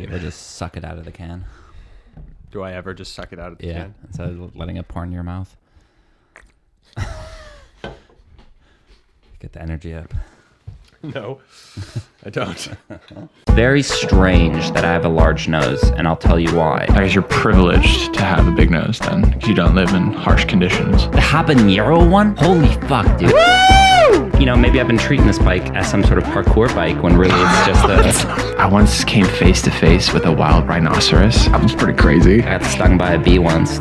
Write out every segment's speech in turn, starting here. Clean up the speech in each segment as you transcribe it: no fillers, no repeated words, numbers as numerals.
You ever just suck it out of the can? Do I ever just suck it out of the can? Instead of letting it pour in your mouth. Get the energy up. No, I don't. Very strange that I have a large nose, and I'll tell you why. I guess you're privileged to have a big nose then, because you don't live in harsh conditions. The habanero one? Holy fuck, dude. Woo! You know, maybe I've been treating this bike as some sort of parkour bike when really it's just a... I once came face to face with a wild rhinoceros. That was pretty crazy. I got stung by a bee once.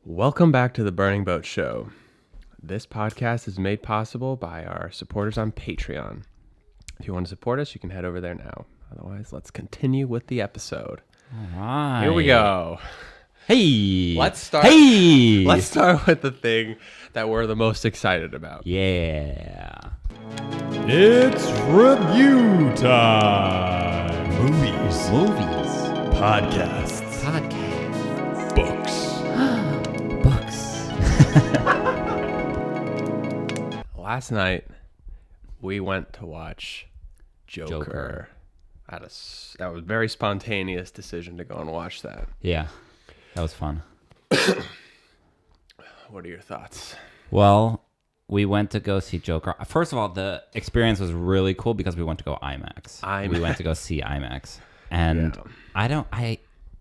Welcome back to the Burning Boat Show. This podcast is made possible by our supporters on Patreon. If you want to support us, you can head over there now. Otherwise, let's continue with the episode. All right. Here we go. Hey. Let's start with the thing that we're the most excited about. Yeah. It's review time. Movies. Podcasts. Books. Last night, we went to watch Joker. That was a very spontaneous decision to go and watch that. Yeah. That was fun. What are your thoughts? Well, we went to go see Joker. First of all, the experience was really cool because we went to go IMAX. We went to go see IMAX. And I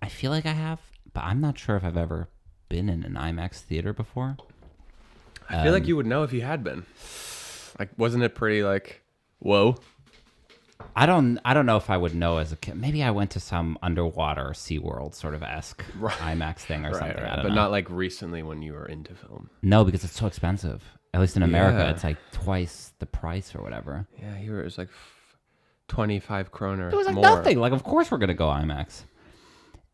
feel like I have, but I'm not sure if I've ever been in an IMAX theater before. I feel like you would know if you had been. Like, wasn't it pretty like, whoa? I don't know if I would know as a kid. Maybe I went to some underwater SeaWorld sort of esque IMAX thing or something. I don't know. Not like recently when you were into film. No, because it's so expensive. At least in America, it's like twice the price or whatever. Yeah, here it was like 25 kroner. It was like more. nothing. Like, of course we're going to go IMAX.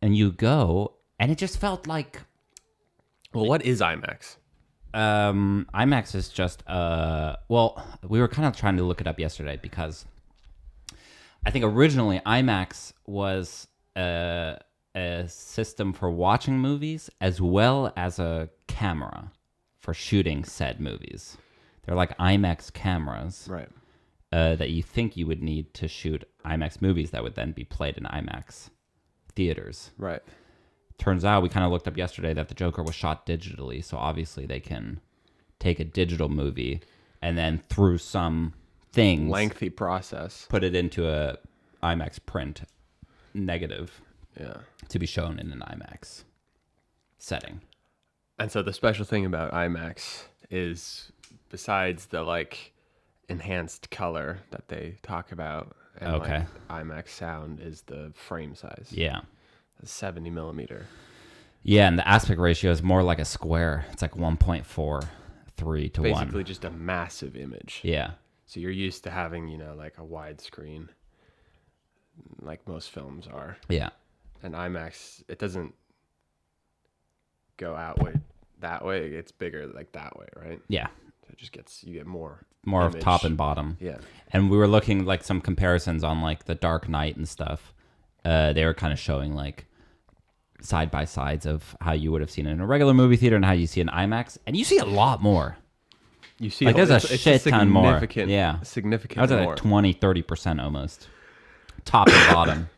And you go, and it just felt like... Well, what is IMAX? IMAX is just well, we were kind of trying to look it up yesterday because I think originally IMAX was a system for watching movies as well as a camera for shooting said movies. They're like IMAX cameras, right? That you think you would need to shoot IMAX movies that would then be played in IMAX theaters, right? Turns out we kind of looked up yesterday that the Joker was shot digitally, so obviously they can take a digital movie and then through some things lengthy process put it into a IMAX print negative to be shown in an IMAX setting. And so the special thing about IMAX is besides the like enhanced color that they talk about and like IMAX sound is the frame size. Yeah. 70 millimeter. Yeah, and the aspect ratio is more like a square. It's like 1.43 to 1. Basically just a massive image. Yeah. So you're used to having, like a widescreen, like most films are. Yeah. And IMAX, it doesn't go that way. It's bigger like that way, right? Yeah. So it just you get more of top and bottom. Yeah. And we were looking like some comparisons on like the Dark Knight and stuff. They were kind of showing like side by sides of how you would have seen it in a regular movie theater and how you see an IMAX, and you see a lot more. You see, like there's a shit ton more. Yeah, significant. I was at like 20-30% almost, top and bottom.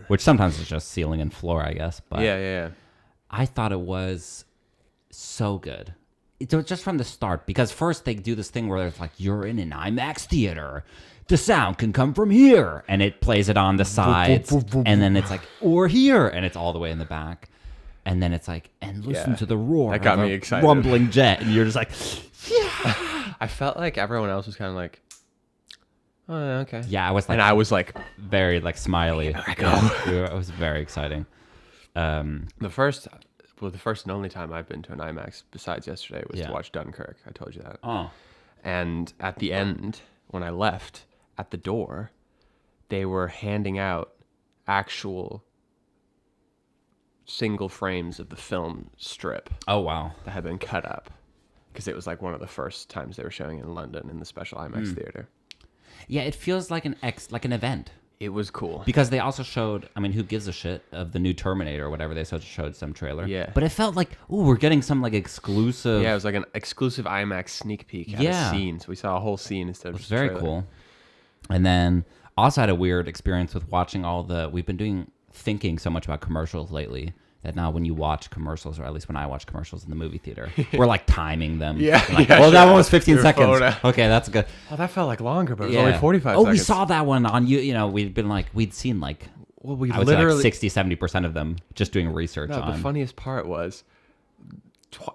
Which sometimes is just ceiling and floor, I guess. But yeah. I thought it was so good. It was just from the start because first they do this thing where it's like you're in an IMAX theater. The sound can come from here, and it plays it on the sides, and then it's like, or here, and it's all the way in the back, and then it's like, and listen to the roar that got of me a excited. Rumbling jet, and you're just like, yeah. I felt like everyone else was kind of like, oh, okay. Yeah, I was like, and I was like, very like smiley. Here I go. It was very exciting. The first and only time I've been to an IMAX besides yesterday was to watch Dunkirk. I told you that. Oh, and at the end, when I left. At the door, they were handing out actual single frames of the film strip. Oh, wow. That had been cut up. because it was like one of the first times they were showing it in London in the special IMAX theater. Yeah, it feels like an event. It was cool. Because they also showed, I mean, who gives a shit of the new Terminator or whatever, they showed some trailer. Yeah. But it felt like, ooh, we're getting some like exclusive. Yeah, it was like an exclusive IMAX sneak peek at a scene. So we saw a whole scene instead of just a very trailer. Cool. And then also had a weird experience with watching we've been thinking so much about commercials lately that now when you watch commercials, or at least when I watch commercials in the movie theater, we're like timing them. Yeah. Like, yeah, that one was 15 seconds. Out. Okay, that's good. Oh, that felt like longer, but it was only 45 seconds. Oh, we saw that one on you know, we'd seen like, well, we I would literally say like 60-70% of them just doing research on. The funniest part was,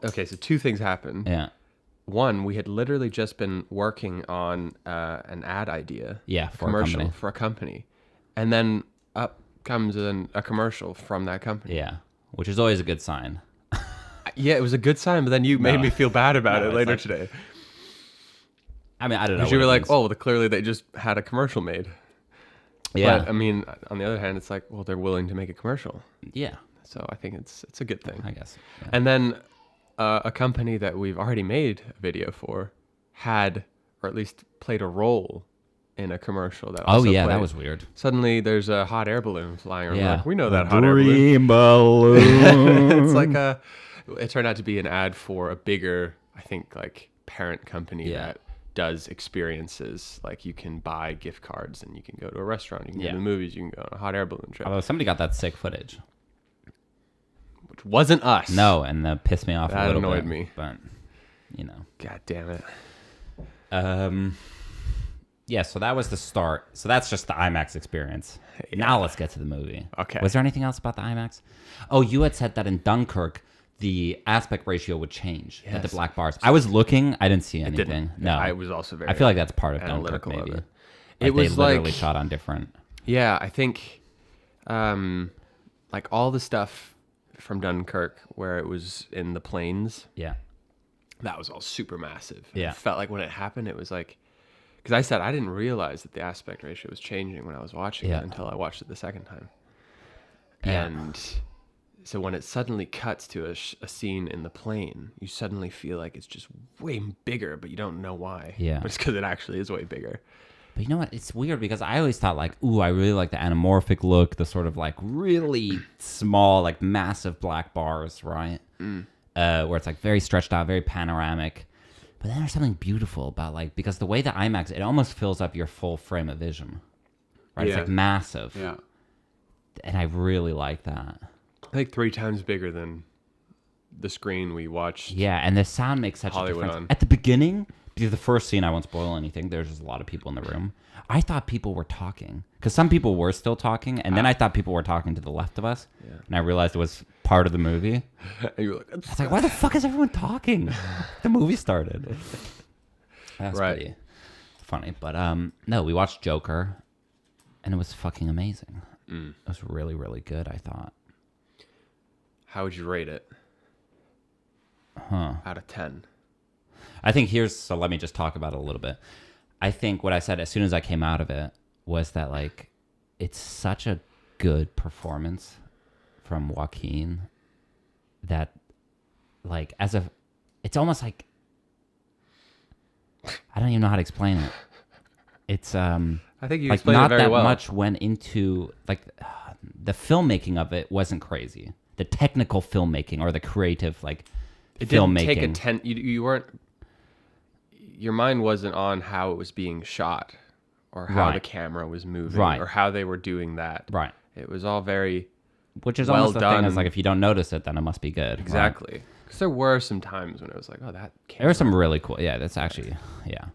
okay, so two things happened. Yeah. One, we had literally just been working on an ad idea. Yeah, for a company. And then up comes a commercial from that company. Yeah, which is always a good sign. Yeah, it was a good sign, but then you made me feel bad about it later today. I mean, I don't know. Because you were like, oh, clearly they just had a commercial made. Yeah. But, I mean, on the other hand, it's like, well, they're willing to make a commercial. Yeah. So I think it's a good thing. I guess. Yeah. And then a company that we've already made a video for had, or at least played a role in a commercial that also played. That was weird. Suddenly there's a hot air balloon flying around. Yeah. Like, we know that hot air balloon. balloon. It's like it turned out to be an ad for a bigger, I think, like parent company that does experiences. Like you can buy gift cards and you can go to a restaurant, you can go to the movies, you can go on a hot air balloon trip. Although somebody got that sick footage. Which wasn't us. No, and that pissed me off a little bit. That annoyed me. But, you know. God damn it. Yeah, so that was the start. So that's just the IMAX experience. Yeah. Now let's get to the movie. Okay. Was there anything else about the IMAX? Oh, you had said that in Dunkirk, the aspect ratio would change at the black bars. I was looking. I didn't see anything. No. I was also very I feel like that's part of Dunkirk, maybe. Of it. Like It was they literally like shot on different. Yeah, I think like all the stuff from Dunkirk where it was in the plains. Yeah. That was all super massive. Yeah. It felt like when it happened, it was like, because I said I didn't realize that the aspect ratio was changing when I was watching it until I watched it the second time. Yeah. And so when it suddenly cuts to a scene in the plane, you suddenly feel like it's just way bigger, but you don't know why. Yeah. But it's because it actually is way bigger. But you know what? It's weird because I always thought like, ooh, I really like the anamorphic look, the sort of like really small, like massive black bars, right? Where it's like very stretched out, very panoramic. But then there's something beautiful about like, because the way the IMAX, it almost fills up your full frame of vision, right? Yeah. It's like massive. Yeah. And I really like that. I think 3 times bigger than the screen we watched. Yeah, and the sound makes such Hollywood a difference. on. At the beginning, because the first scene, I won't spoil anything, there's just a lot of people in the room. I thought people were talking, because some people were still talking, and then I thought people were talking to the left of us, and I realized it was part of the movie. And you were like, I was like, why the fuck is everyone talking? The movie started. That's Right. pretty funny. But no, we watched Joker, and it was fucking amazing. It was really, really good, I thought. how would you rate it? Out of 10. I think so let me just talk about it a little bit. I think what I said as soon as I came out of it was that, like, it's such a good performance from Joaquin that, like, it's almost like, I don't even know how to explain it. It's, I think you like, explained not it very that well. much went into, like, the filmmaking of it wasn't crazy. The technical filmmaking or the creative, like, It filmmaking. didn't take you weren't, your mind wasn't on how it was being shot or how the camera was moving or how they were doing that. Right. It was all very Which is well almost the thing done. is like, if you don't notice it, then it must be good. right? exactly. Because there were some times when it was like, oh, that camera. There were some really cool. Yeah, that's actually, yeah.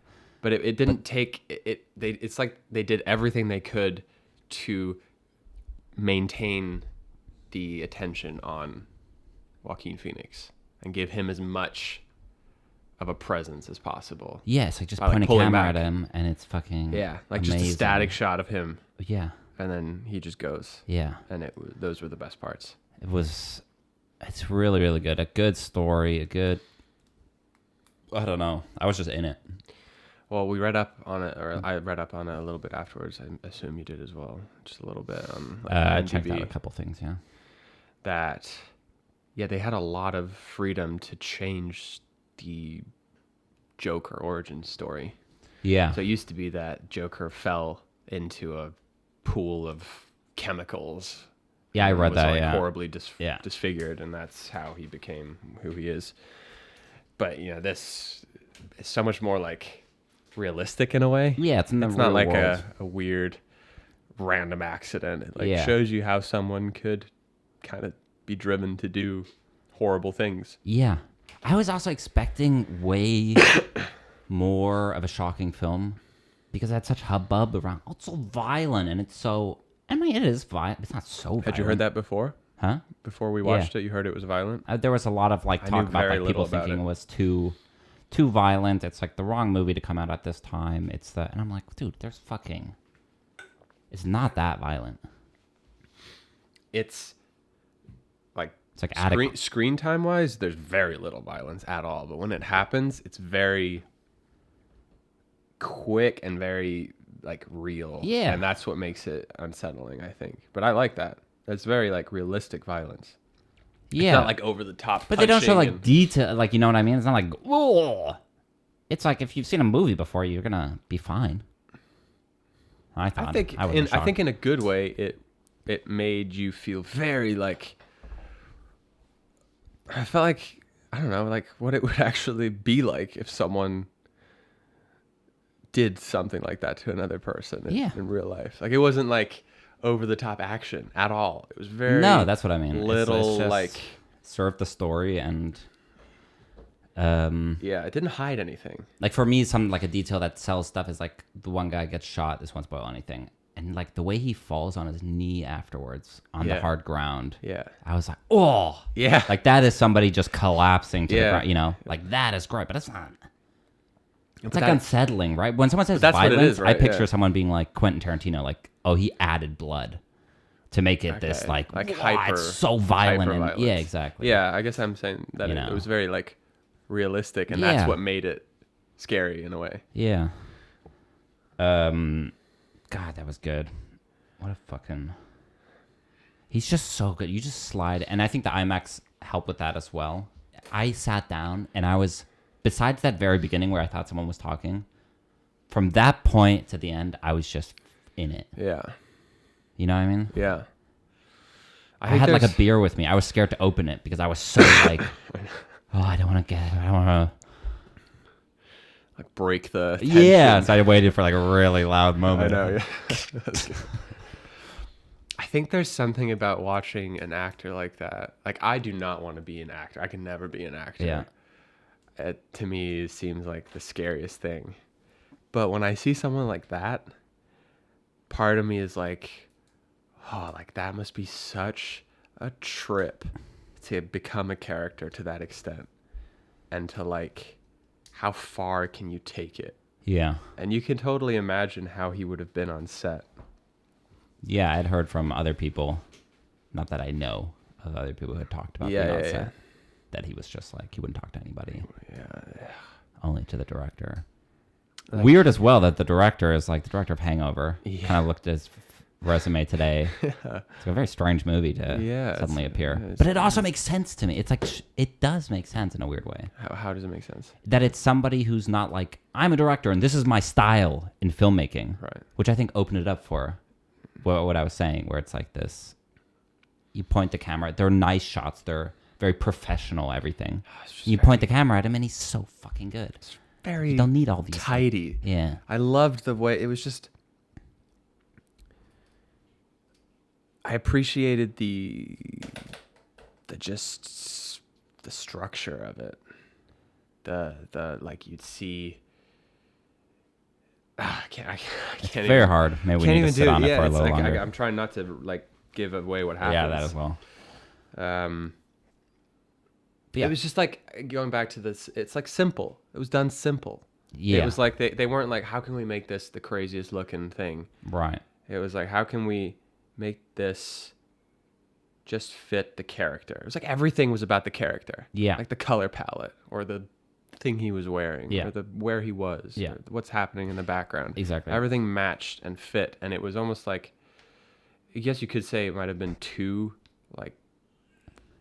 But it didn't take it. It's like they did everything they could to maintain the attention on Joaquin Phoenix and give him as much of a presence as possible. Yeah, it's like just By, like, point a pulling camera back. at him and it's fucking Yeah, like amazing. just a static shot of him, Yeah, and then he just goes. yeah. And those were the best parts. It's really, really good. A good story, I don't know. I was just in it. Well, we read up on it, or I read up on it a little bit afterwards. I assume you did as well, just a little bit on like, I checked out IMDb. a couple things, yeah. That, yeah, they had a lot of freedom to change the Joker origin story. Yeah. So it used to be that Joker fell into a pool of chemicals. Yeah, I read was that. like Yeah. horribly disfigured, and that's how he became who he is. But this is so much more like realistic in a way. Yeah, it's not real like world. a weird random accident. It Yeah. shows you how someone could kind of be driven to do horrible things. Yeah. I was also expecting way more of a shocking film because it had such hubbub around. Oh, it's so violent and it's so. I mean, it is violent. It's not so violent. Had you heard that before? Huh? Before we watched it, you heard it was violent? There was a lot of like I talk knew about very like people little about thinking it. it was too violent. It's like the wrong movie to come out at this time. And I'm like, dude, it's not that violent. It's like adequate. screen time wise, there's very little violence at all. But when it happens, it's very quick and very like real. Yeah. And that's what makes it unsettling, I think. But I like that. It's very like realistic violence. Yeah. It's not like over the top. But they don't show like punching detail, like, you know what I mean? It's not like, whoa. It's like if you've seen a movie before, you're gonna be fine. I thought. I think in a good way, it made you feel very like. I felt like, I don't know, like what it would actually be like if someone did something like that to another person in real life. Like it wasn't like over the top action at all. It was very No, that's what I mean. Little it's just like served the story and it didn't hide anything. like for me, some like a detail that sells stuff is like the one guy gets shot. This won't spoil anything. And like the way he falls on his knee afterwards on the hard ground. Yeah. I was like, oh. Yeah. Like that is somebody just collapsing to the Yeah. ground, you know? Like that is great, but it's not. It's like that- unsettling, right? When someone says that's what it violence, is, right? I picture Yeah. someone being like Quentin Tarantino, like, oh, he added blood to make it this Okay. like Like wow, hyper- it's so violent. And, hyper-violence. yeah, exactly. Yeah, I guess I'm saying that You it know. was very like realistic, and Yeah. that's what made it scary in a way. Yeah. God, that was good. What a fucking. He's just so good. You just slide, and I think the IMAX helped with that as well. I sat down, and I was, besides that very beginning where I thought someone was talking, from that point to the end, I was just in it. Yeah. You know what I mean? Yeah. I had like a beer with me. I was scared to open it because I was so like, oh, I don't want to. like break the tension. Yeah, so I waited for like a really loud I moment. know. Yeah. That's good. I think there's something about watching an actor like that. Like I do not want to be an actor. I can never be an actor. Yeah. It to me seems like the scariest thing. But when I see someone like that, part of me is like, oh, like that must be such a trip to become a character to that extent. And to like, how far can you take it? Yeah. And you can totally imagine how he would have been on set. Yeah, I'd heard from other people, not that I know of other people who had talked about being on set, that he was just like, he wouldn't talk to anybody. Yeah. Only to the director. Weird as well that the director is like the director of Hangover. Yeah. Kind of looked at his resume today. It's a very strange movie to suddenly appear. But it also makes sense to me. It's like, it does make sense in a weird way. How does it make sense? That it's somebody who's not like, I'm a director and this is my style in filmmaking. Right. Which I think opened it up for what I was saying, where it's like this, you point the camera, they're nice shots, they're very professional, everything. You point the camera at him and he's so fucking good. Very You don't need all these. tidy. Yeah. I loved the way it was just. I appreciated the structure of it. The like you'd see. I can't Very even, hard. Maybe we can't need to even sit do on it. it Yeah, for a it's little like longer. I'm trying not to like give away what happens. Yeah, that as well. Yeah. It was just like going back to this. It's like simple. It was done simple. Yeah. It was like they weren't like, how can we make this the craziest looking thing? Right. It was like, how can we make this just fit the character? It was like everything was about the character. Yeah. Like the color palette or the thing he was wearing Yeah. or where he was. Yeah. Or what's happening in the background. Exactly. Everything matched and fit. And it was almost like, I guess you could say it might have been too like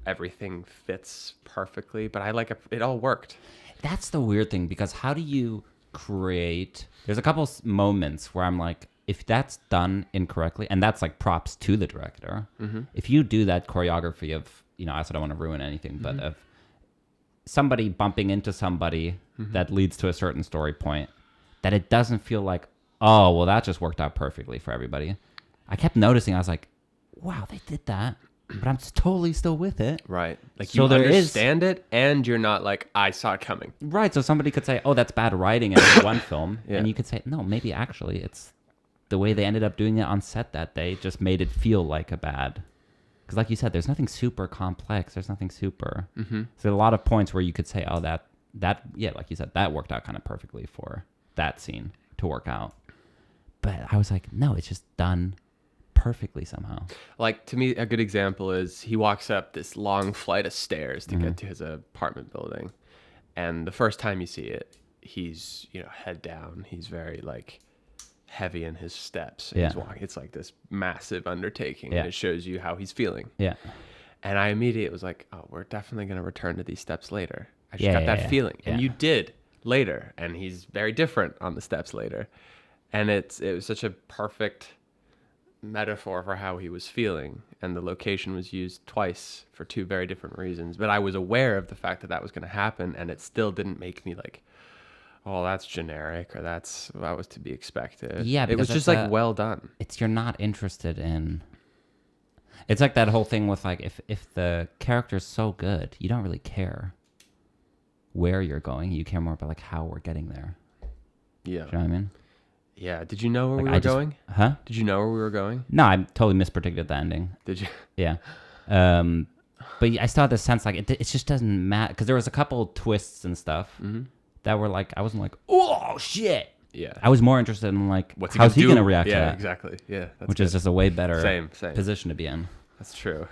everything fits perfectly, but it all worked. That's the weird thing, because how do you create... There's a couple moments where I'm like, if that's done incorrectly, and that's like props to the director, if you do that choreography of, I also don't want to ruin anything, but of somebody bumping into somebody that leads to a certain story point, that it doesn't feel like, oh, well, that just worked out perfectly for everybody. I kept noticing, I was like, wow, they did that, but I'm totally still with it. Right. Like, so you understand it, and you're not like, I saw it coming. Right. So somebody could say, oh, that's bad writing in one film. Yeah. And you could say, no, maybe actually it's the way they ended up doing it on set that day just made it feel like a bad. Because like you said, there's nothing super complex. There's nothing super. So there are a lot of points where you could say, oh, that, like you said, that worked out kind of perfectly for that scene to work out. But I was like, no, it's just done perfectly somehow. Like, to me, a good example is he walks up this long flight of stairs to get to his apartment building. And the first time you see it, he's, head down. He's very, like, heavy in his steps. Yeah. He's walking. It's like this massive undertaking. Yeah. And it shows you how he's feeling. Yeah. And I immediately was like, oh, we're definitely going to return to these steps later. I just got that feeling. And you did later. And he's very different on the steps later. And it was such a perfect metaphor for how he was feeling, and the location was used twice for two very different reasons, but I was aware of the fact that was going to happen, and it still didn't make me like, oh, that's generic, or that was to be expected. Yeah, it was just like well done. You're not interested in... It's like that whole thing with like, if the character's so good, you don't really care where you're going. You care more about like how we're getting there. Yeah. Do you know what I mean? Yeah. Did you know where we were going? Huh? Did you know where we were going? No, I totally mispredicted the ending. Did you? Yeah. But I still had the sense like it just doesn't matter, because there was a couple twists and stuff that were like, I wasn't like, oh shit. Yeah. I was more interested in like, what's how's he going to react to that? Yeah, exactly. Yeah. Which is just a way better same position to be in. That's true.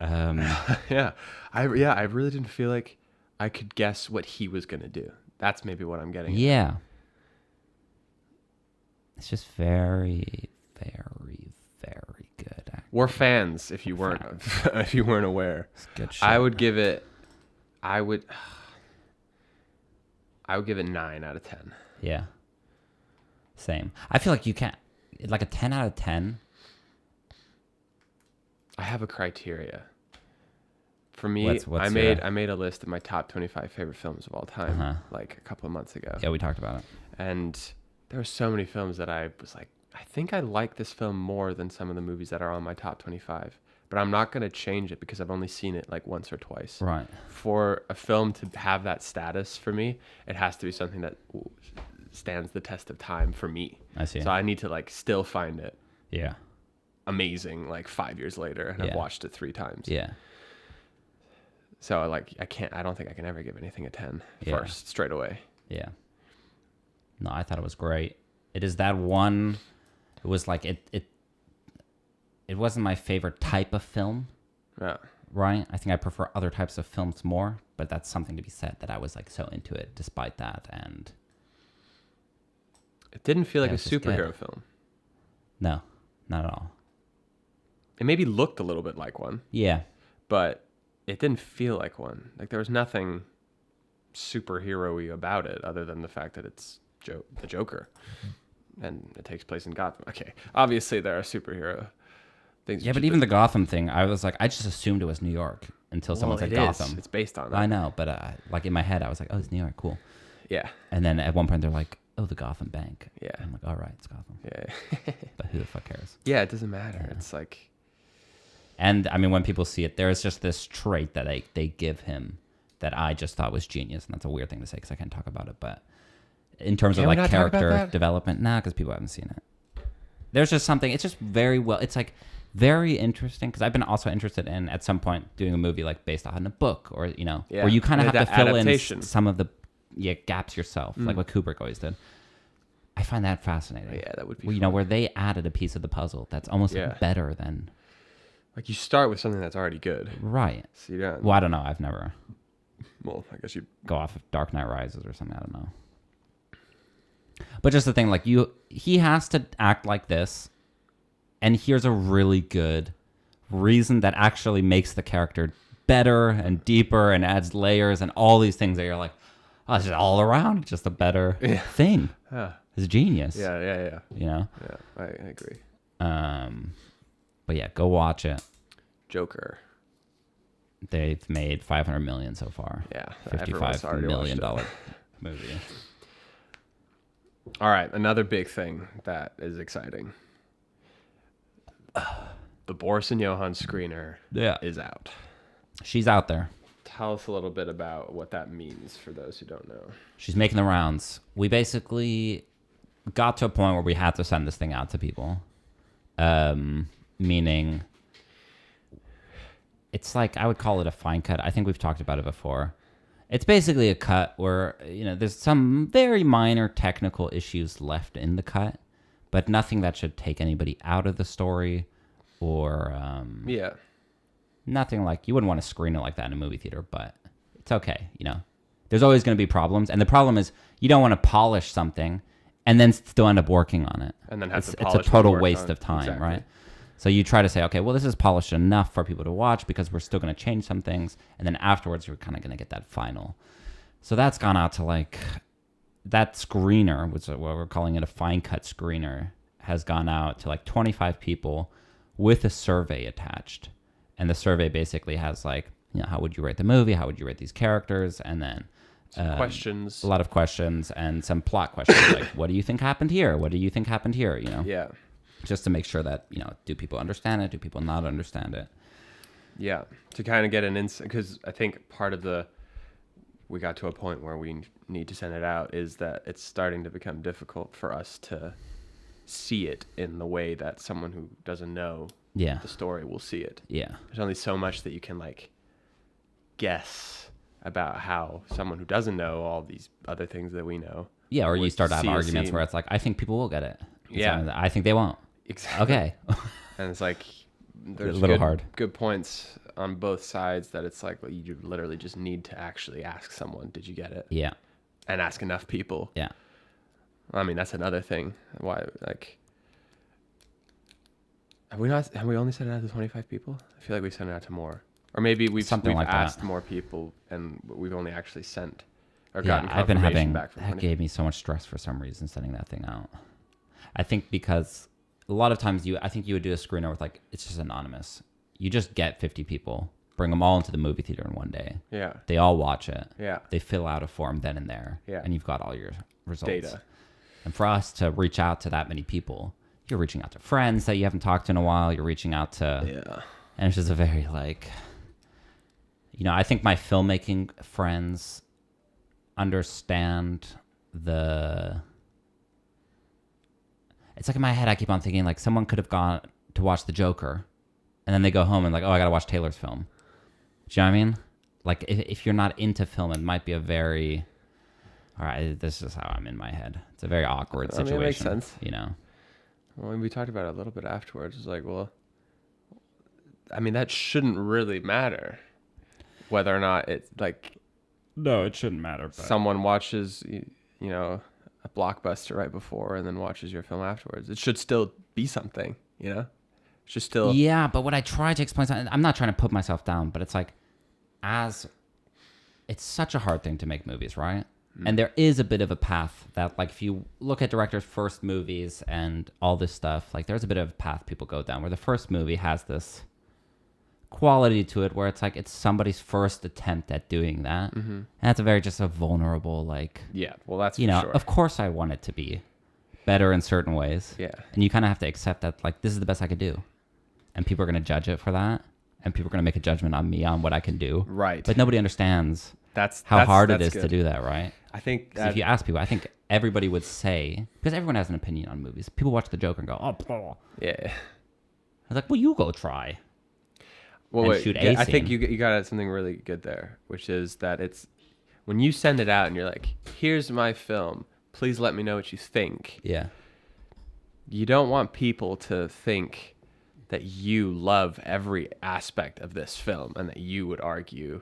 Yeah. I really didn't feel like I could guess what he was going to do. That's maybe what I'm getting at. Yeah. It's just very, very, very good acting. We're fans. If you weren't, aware, It's good shit. I would give it 9 out of 10. Yeah. Same. I feel like you can't, like a 10 out of 10. I have a criteria. For me, What's I made a list of my top 25 favorite films of all time, like a couple of months ago. Yeah, we talked about it. And there were so many films that I was like, I think I like this film more than some of the movies that are on my top 25. But I'm not going to change it because I've only seen it like once or twice. Right. For a film to have that status for me, it has to be something that stands the test of time for me. I see. So I need to like still find it Yeah. amazing like 5 years later, and I've watched it 3 times. Yeah. So I don't think I can ever give anything a 10 first straight away. Yeah. No, I thought it was great. It is that one. It was like it wasn't my favorite type of film. Yeah. Right? I think I prefer other types of films more, but that's something to be said, that I was like so into it despite that. And it didn't feel like a it's just superhero good. film. No, not at all. It maybe looked a little bit like one, Yeah. but it didn't feel like one. Like there was nothing superhero-y about it other than the fact that it's the Joker. And it takes place in Gotham. Okay. Obviously there are superhero things. Yeah, but even the Gotham thing, I was like, I just assumed it was New York until someone said Gotham. It's based on that. I know, but like in my head, I was like, oh, it's New York, cool. Yeah. And then at one point, they're like, oh, the Gotham Bank. Yeah. I'm like, all right, it's Gotham. Yeah. But who the fuck cares? Yeah, it doesn't matter. Yeah. It's like... And I mean, when people see it, there's just this trait that they give him that I just thought was genius. And that's a weird thing to say because I can't talk about it. But in terms of like character development, because people haven't seen it. There's just something, it's just very well, it's like very interesting, because I've been also interested in at some point doing a movie like based on a book, or, where you kind of have to fill in some of the gaps yourself, like what Kubrick always did. I find that fascinating. Yeah, that would be fun. Where they added a piece of the puzzle that's almost like better than... Like you start with something that's already good. Right. So you don't... Well, I don't know. I've never... Well, I guess you... Go off of Dark Knight Rises or something. I don't know. But just the thing, like he has to act like this, and here's a really good reason that actually makes the character better and deeper and adds layers and all these things that you're like, oh, it's just all around just a better thing. Yeah. It's genius. Yeah. You know? Yeah, I agree. But yeah, go watch it. Joker. They've made $500 million so far. Yeah, $55 million movie. All right, another big thing that is exciting. The Boris and Johan screener is out. She's out there. Tell us a little bit about what that means for those who don't know. She's making the rounds. We basically got to a point where we had to send this thing out to people. Meaning, it's like, I would call it a fine cut. I think we've talked about it before. It's basically a cut where, there's some very minor technical issues left in the cut, but nothing that should take anybody out of the story or nothing like, you wouldn't want to screen it like that in a movie theater, but it's okay, There's always going to be problems, and the problem is you don't want to polish something and then still end up working on it. And then have to polish it's a total waste of time, right? So you try to say, okay, well, this is polished enough for people to watch because we're still going to change some things. And then afterwards, you're kind of going to get that final. So that's gone out to that screener, which is what we're calling it, a fine cut screener, has gone out to 25 people with a survey attached. And the survey basically has how would you rate the movie? How would you rate these characters? And then questions. A lot of questions and some plot questions like, what do you think happened here? What do you think happened here? Yeah. Just to make sure that, do people understand it? Do people not understand it? Yeah, to kind of get an insight, because I think part of we got to a point where we need to send it out is that it's starting to become difficult for us to see it in the way that someone who doesn't know the story will see it. Yeah. There's only so much that you can guess about how someone who doesn't know all these other things that we know. Yeah, or you start to have arguments where it's like, I think people will get it. I think they won't. Exactly. Okay. And it's there's a little hard. Good points on both sides that it's you literally just need to actually ask someone, did you get it? Yeah. And ask enough people. Yeah. I mean, that's another thing. Why, have we only sent it out to 25 people? I feel like we sent it out to more. Or maybe we've asked more people and we've only actually sent or gotten confirmation back from 25. That gave me so much stress for some reason, sending that thing out. I think because a lot of times I think you would do a screener with it's just anonymous. You just get 50 people, bring them all into the movie theater in one day. Yeah. They all watch it. Yeah. They fill out a form then and there. Yeah. And you've got all your results. Data. And for us to reach out to that many people, you're reaching out to friends that you haven't talked to in a while. You're reaching out to... Yeah. And it's just a very I think my filmmaking friends understand it's in my head, I keep on thinking someone could have gone to watch The Joker and then they go home and oh, I got to watch Taylor's film. Do you know what I mean? If you're not into film, it might be a very, all right, this is how I'm in my head. It's a very awkward situation. It makes sense. Well, we talked about it a little bit afterwards. It's well, I mean, that shouldn't really matter whether or not it's no, it shouldn't matter. But someone watches, a blockbuster right before and then watches your film afterwards. It should still be something, It's just still... Yeah, but what I try to explain, I'm not trying to put myself down, but it's it's such a hard thing to make movies, right? And there is a bit of a path that, if you look at directors' first movies and all this stuff, there's a bit of a path people go down where the first movie has this quality to it where it's somebody's first attempt at doing that. Mm-hmm. And that's a very just a vulnerable yeah, well, that's for sure. Of course I want it to be better in certain ways. Yeah. And you kind of have to accept that this is the best I could do. And people are going to judge it for that. And people are going to make a judgment on me on what I can do. Right. But nobody understands how hard it is to do that, right? I think if you ask people, I think everybody would say, because everyone has an opinion on movies. People watch The Joker and go, oh, blah. Yeah. I was well, you go try. Well, wait, I think you got something really good there, which is that it's when you send it out and you're here's my film, please let me know what you think. Yeah. You don't want people to think that you love every aspect of this film and that you would argue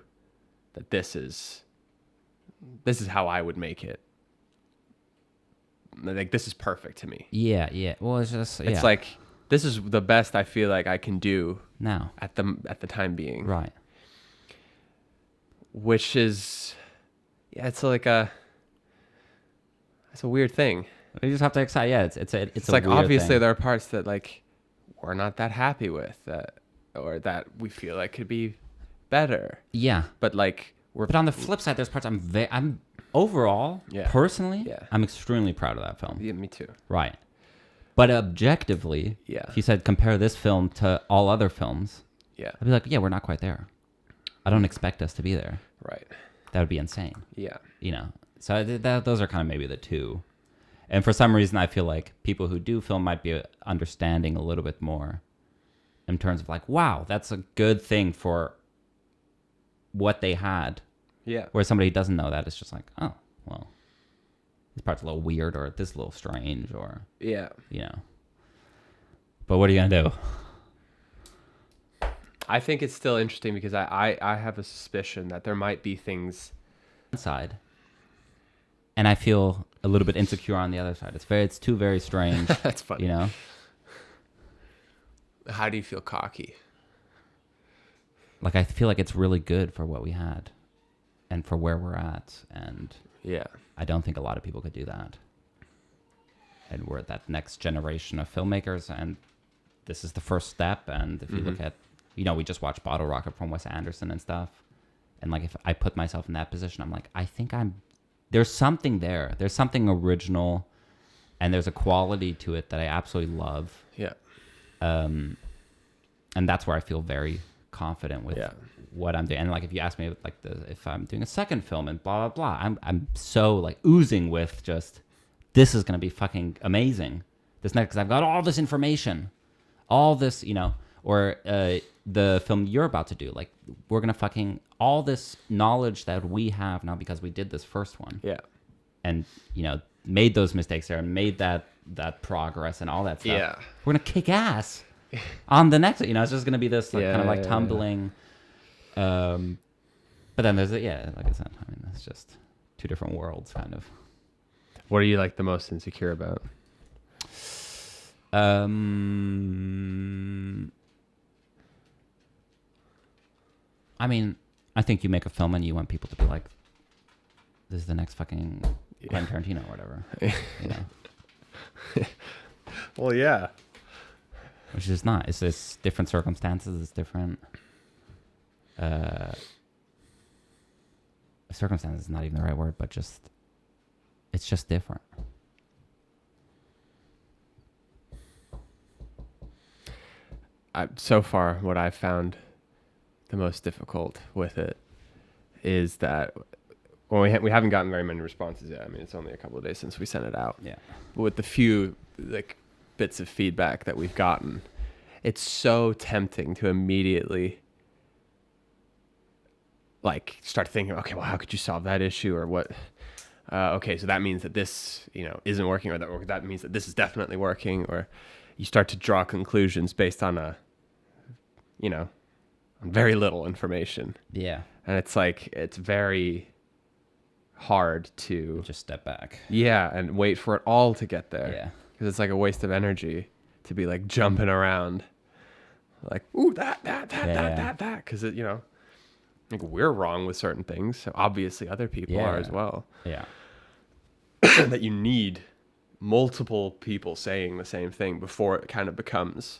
that this is how I would make it. This is perfect to me. Yeah. Well, it's just it's this is the best I feel I can do now at the time being. Right. which is, yeah, it's a weird thing. You just have to accept. Yeah, it's a like weird obviously thing. there are parts that like we're not that happy with, or that we feel like could be better. Yeah, but like But on the flip side, there's parts I'm overall, personally, I'm extremely proud of that film. Yeah, me too. Right. But objectively, if you said compare this film to all other films, I'd be like, yeah, we're not quite there. I don't expect us to be there. Right. That would be insane. Yeah. You know, so those are kind of maybe the two. And for some reason, I feel like people who do film might be understanding a little bit more in terms of like, wow, that's a good thing for what they had. Yeah. Where somebody who doesn't know that, it's just like, oh, well, this part's a little weird, or this is a little strange, or you know. But what are you gonna do? I think it's still interesting because I have a suspicion that there might be things inside, and I feel a little bit insecure on the other side. It's two very strange. That's funny. You know. How do you feel cocky? Like I feel like it's really good for what we had, and for where we're at, and I don't think a lot of people could do that. And we're that next generation of filmmakers, and this is the first step. And if you look at, you know, we just watched Bottle Rocket from Wes Anderson and stuff, and like if I put myself in that position, I'm like, I think there's something there. There's something original, and there's a quality to it that I absolutely love. Yeah. And that's where I feel very confident with what I'm doing. And like if you ask me like if I'm doing a second film and blah blah blah, I'm so like oozing with just this is gonna be fucking amazing. This next, because I've got all this information, all this, you know, or the film you're about to do, like we're gonna fucking all this knowledge that we have now because we did this first one. Yeah. And you know, made those mistakes there and made that progress and all that stuff. Yeah. We're gonna kick ass on the next, you know, it's just gonna be this like, kind of like tumbling. But then there's like I said, I mean, it's just two different worlds, kind of. What are you like the most insecure about? I mean, I think you make a film and you want people to be like, this is the next fucking Quentin Tarantino or whatever. You know? Well, yeah. Which is not. It's just different circumstances. It's different. Circumstances is not even the right word, but just it's just different. So far, what I've found the most difficult with it is that we haven't gotten very many responses yet. I mean, it's only a couple of days since we sent it out. Yeah. But with the few like bits of feedback that we've gotten, it's so tempting to immediately like start thinking, okay, well, how could you solve that issue, or what? Okay, so that means that this, you know, isn't working, or that means that this is definitely working, or you start to draw conclusions based on on very little information. Yeah. And it's like, it's very hard to just step back. Yeah, and wait for it all to get there. Yeah. Because it's like a waste of energy to be like jumping around. Like, ooh, that. Because, you know, like we're wrong with certain things. So obviously other people are as well. Yeah. That you need multiple people saying the same thing before it kind of becomes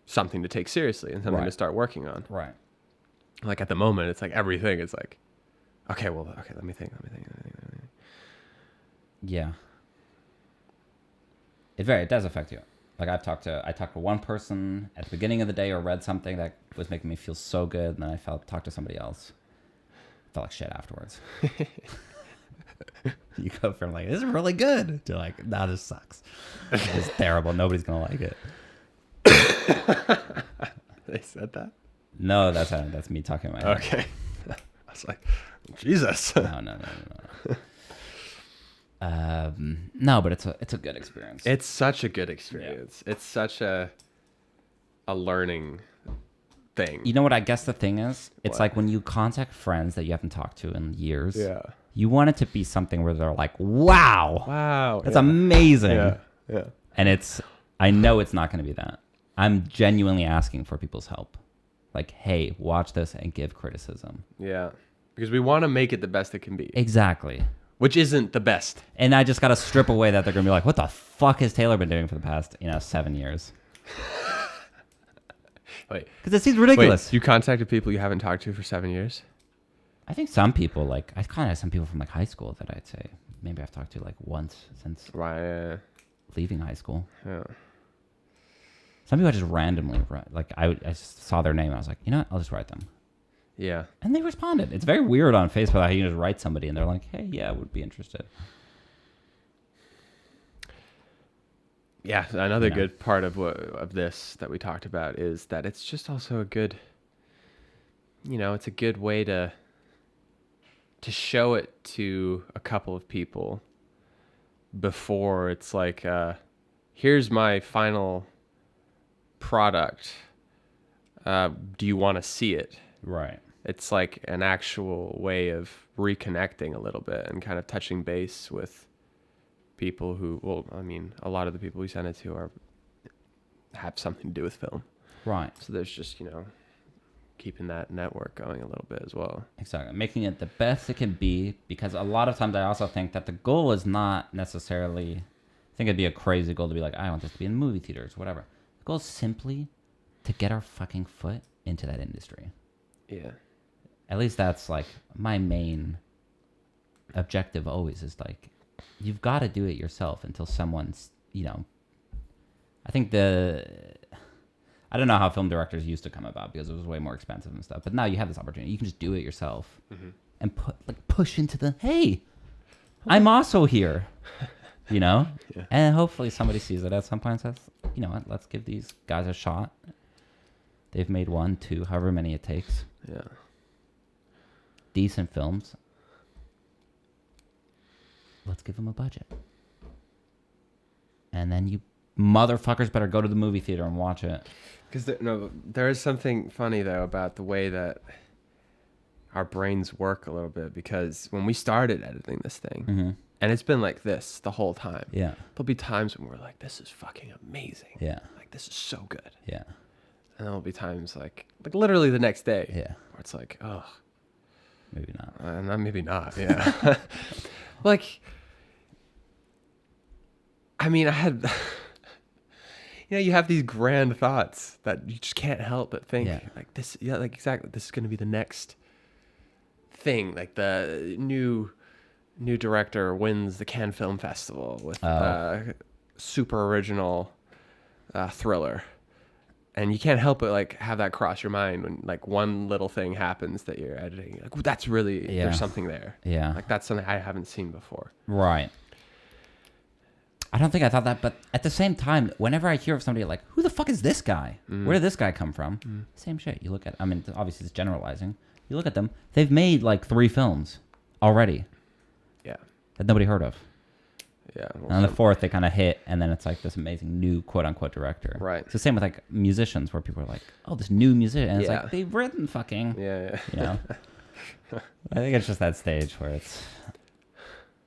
something to take seriously and something to start working on. Right. Like at the moment, it's like everything is like, okay, let me think. Yeah. It does affect you. Like I talked to one person at the beginning of the day, or read something that was making me feel so good, and then I talked to somebody else. Felt like shit afterwards. You go from like, this is really good, to like, nah, this sucks. It's terrible. Nobody's gonna like it. They said that? No, that's me talking in my head. Okay. I was like, Jesus. No. No, but it's a good experience. It's such a good experience. Yeah. It's such a learning thing. You know what I guess the thing is? It's like when you contact friends that you haven't talked to in years. Yeah. You want it to be something where they're like, wow. That's amazing. Yeah. And I know it's not going to be that. I'm genuinely asking for people's help. Like, hey, watch this and give criticism. Yeah. Because we want to make it the best it can be. Exactly. Which isn't the best. And I just got to strip away that they're going to be like, what the fuck has Taylor been doing for the past, 7 years? Wait. Because it seems ridiculous. Wait, you contacted people you haven't talked to for 7 years? I think some people, I kind of have some people from high school that I'd say maybe I've talked to once since leaving high school. Yeah. Some people I just randomly, I just saw their name and I was like, you know what, I'll just write them. Yeah. And they responded. It's very weird on Facebook how you just write somebody and they're like, hey, yeah, I would be interested. Yeah, another good part of this that we talked about is that it's just also a good, it's a good way to show it to a couple of people before it's like, here's my final product. Do you want to see it? Right. It's like an actual way of reconnecting a little bit and kind of touching base with people who, a lot of the people we send it to have something to do with film. Right. So there's just, keeping that network going a little bit as well. Exactly. Making it the best it can be, because a lot of times I also think that the goal is not necessarily, I think it'd be a crazy goal to be like, I want this to be in movie theaters, whatever. The goal is simply to get our fucking foot into that industry. Yeah. At least that's my main objective always is you've got to do it yourself until someone's, I think I don't know how film directors used to come about because it was way more expensive and stuff. But now you have this opportunity. You can just do it yourself and push into the, hey, I'm also here, Yeah. And hopefully somebody sees it at some point and says, you know what, let's give these guys a shot. They've made 1, 2, however many it takes. Yeah. Decent films. Let's give them a budget. And then you motherfuckers better go to the movie theater and watch it. Because there is something funny, though, about the way that our brains work a little bit. Because when we started editing this thing, and it's been like this the whole time. Yeah. There'll be times when we're like, this is fucking amazing. Yeah. This is so good. Yeah. And there'll be times like literally the next day. Yeah. Where it's like, oh. Maybe not. Maybe not, yeah. I had... you have these grand thoughts that you just can't help but think this. Yeah, exactly. This is going to be the next thing. Like the new director wins the Cannes Film Festival with super original thriller, and you can't help but have that cross your mind when one little thing happens that you're editing. That's really there's something there. Yeah, that's something I haven't seen before. Right. I don't think I thought that, but at the same time, whenever I hear of somebody who the fuck is this guy? Where did this guy come from? Same shit. You look at, obviously it's generalizing. You look at them, they've made 3 films already. Yeah. That nobody heard of. Yeah. And on the 4th, they kind of hit, and then it's this amazing new quote unquote director. Right. It's the same with musicians, where people are like, oh, this new musician. And it's they've written fucking. Yeah. I think it's just that stage where it's.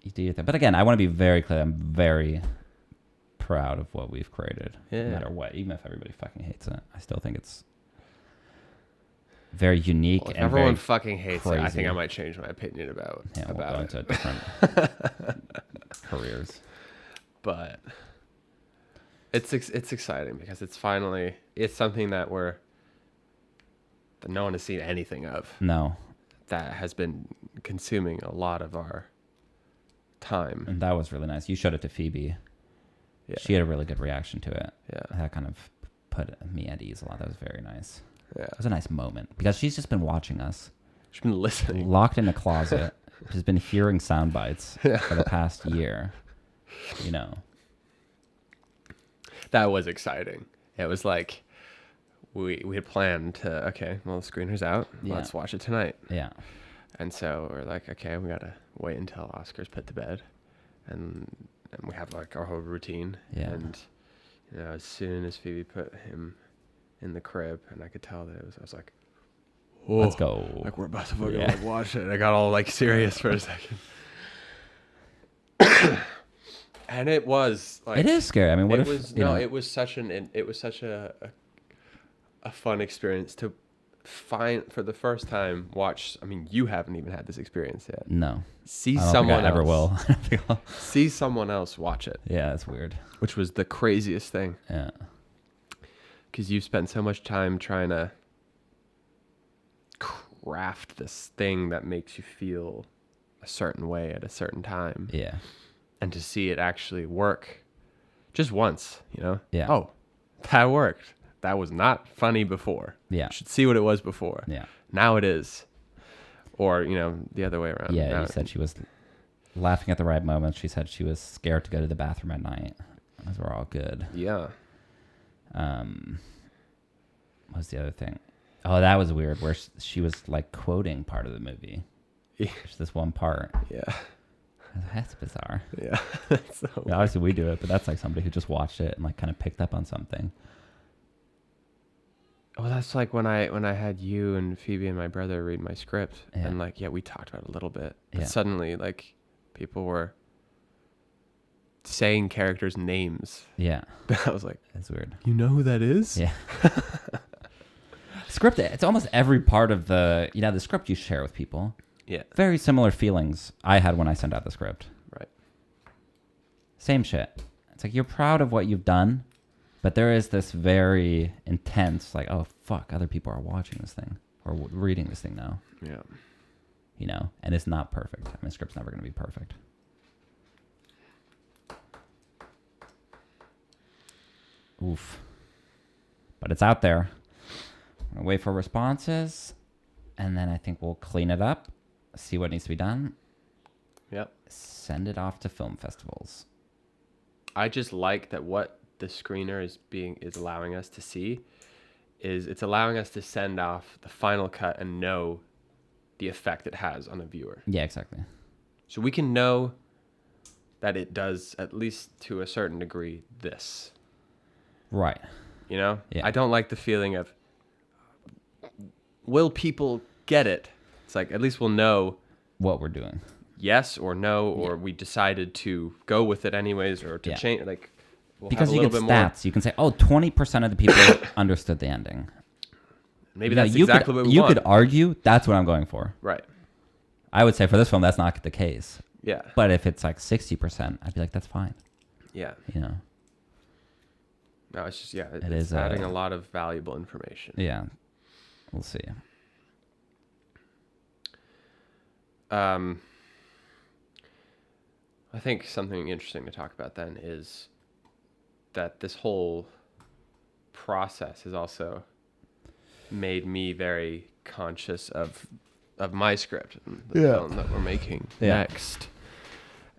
You do your thing. But again, I want to be very clear. I'm very proud of what we've created. Yeah. No matter what. Even if everybody fucking hates it. I still think it's very unique. Well, if and everyone very fucking hates it, I think crazy. I might change my opinion about We'll go it. into different careers. But it's exciting because it's something that no one has seen anything of. No. That has been consuming a lot of our time. And that was really nice. You showed it to Phoebe. Yeah. She had a really good reaction to it. Yeah. That kind of put me at ease a lot. That was very nice. Yeah. It was a nice moment because she's just been watching us. She's been listening. Locked in a closet. She's been hearing sound bites for the past year. That was exciting. It was we had planned to, the screener's out. Yeah. Let's watch it tonight. Yeah. And so we're like, okay, we got to wait until Oscar's put to bed. And we have our whole routine. Yeah. And, as soon as Phoebe put him in the crib and I could tell that I was like, whoa. Let's go. We're about to fucking watch it. I got all serious for a second. And it was it is scary. it was such a fun experience to for the first time watch. I mean, you haven't even had this experience yet. No. See I don't someone think I ever else. will. See someone else watch it. Yeah, that's weird. Which was the craziest thing. Yeah. Because you've spent so much time trying to craft this thing that makes you feel a certain way at a certain time. Yeah. And to see it actually work just once, you know? Yeah. Oh, that worked. That was not funny before. Yeah. You should see what it was before. Yeah. Now it is. Or, you know, the other way around. Yeah, now you said she was laughing at the right moment. She said she was scared to go to the bathroom at night. Those were all good. Yeah. What was the other thing? Oh, that was weird, where she was like quoting part of the movie. Yeah. Just this one part. Yeah. That's bizarre. Yeah. So, Yeah, obviously we do it, but that's like somebody who just watched it and like kind of picked up on something. well, that's like when I had you and Phoebe and my brother read my script, Yeah. and like, yeah, we talked about it a little bit. But Yeah. suddenly, like, people were saying characters' names. Yeah, I was like, it's weird. you know who that is? Yeah. Script, it's almost every part of the script you share with people. Yeah. Very similar feelings I had when I sent out the script. Right. Same shit. It's like you're proud of what you've done, but there is this very intense, like, oh, fuck, other people are watching this thing or reading this thing now. Yeah. You know, and it's not perfect. I mean, script's never going to be perfect. Oof. But it's out there. I'm going to wait for responses, and then I think we'll clean it up, see what needs to be done, Yep. send it off to film festivals. I just like that what the screener is allowing us to see is it's allowing us to send off the final cut and know the effect it has on a viewer. Yeah, exactly. So we can know that it does, at least to a certain degree, this. Right. You know? Yeah. I don't like the feeling of, will people get it? It's like, at least we'll know What we're doing. yes or no, or we decided to go with it anyways, or to Yeah. change. Like, we'll Because have a you little get bit more. stats. You can say, oh, 20% of the people understood the ending. Maybe You know, that's you exactly could, what we you want. could argue that's what I'm going for. Right. I would say for this film, that's not the case. Yeah. But if it's like 60%, I'd be like, that's fine. Yeah. You know? No, it's just, it's is, adding a lot of valuable information. Yeah. We'll see. I think something interesting to talk about then is that this whole process has also made me very conscious of my script and the film that we're making next.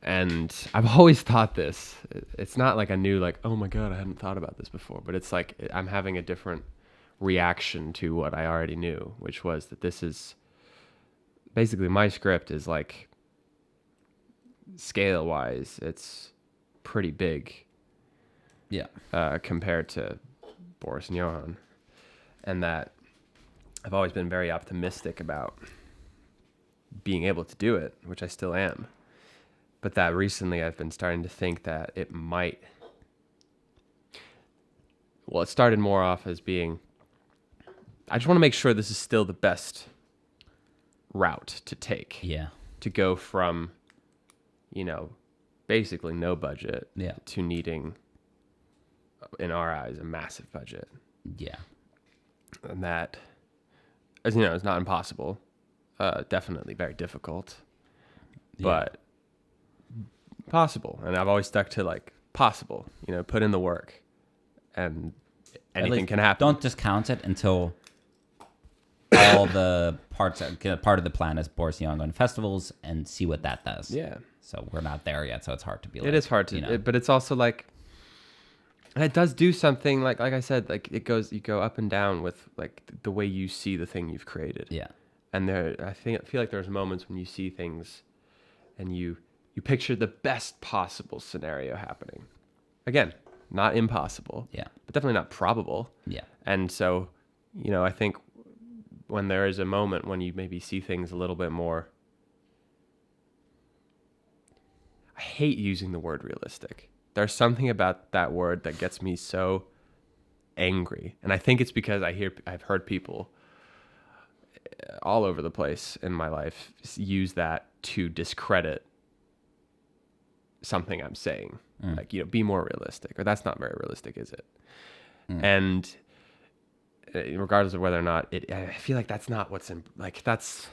And I've always thought this. It's not like I knew, like, oh my God, I hadn't thought about this before. But it's like I'm having a different reaction to what I already knew, which was that this is basically my script is like, scale wise, it's pretty big. Yeah. Compared to Boris and Johan. And that I've always been very optimistic about being able to do it, which I still am. But that recently I've been starting to think that it might... Well, it started more off as being... I just want to make sure this is still the best route to take. Yeah. To go from, basically no budget to needing, in our eyes, a massive budget. Yeah. And that, as you know, is not impossible. Definitely very difficult, but possible. And I've always stuck to like possible. Put in the work, and anything can happen. Don't discount it until all the part of the plan is Boris Johan going to festivals and see what that does. Yeah. So we're not there yet. So it's hard to be. It is hard to, but it's also like. And it does do something like I said, like you go up and down with like the way you see the thing you've created. Yeah. And I feel like there's moments when you see things and you picture the best possible scenario happening. Again, not impossible. Yeah. But definitely not probable. Yeah. And so, I think when there is a moment when you maybe see things a little bit more, I hate using the word realistic. There's something about that word that gets me so angry. And I think it's because I've heard people all over the place in my life use that to discredit something I'm saying. Like, be more realistic, or that's not very realistic, is it? And regardless of whether or not I feel like that's not what's in, like, that's,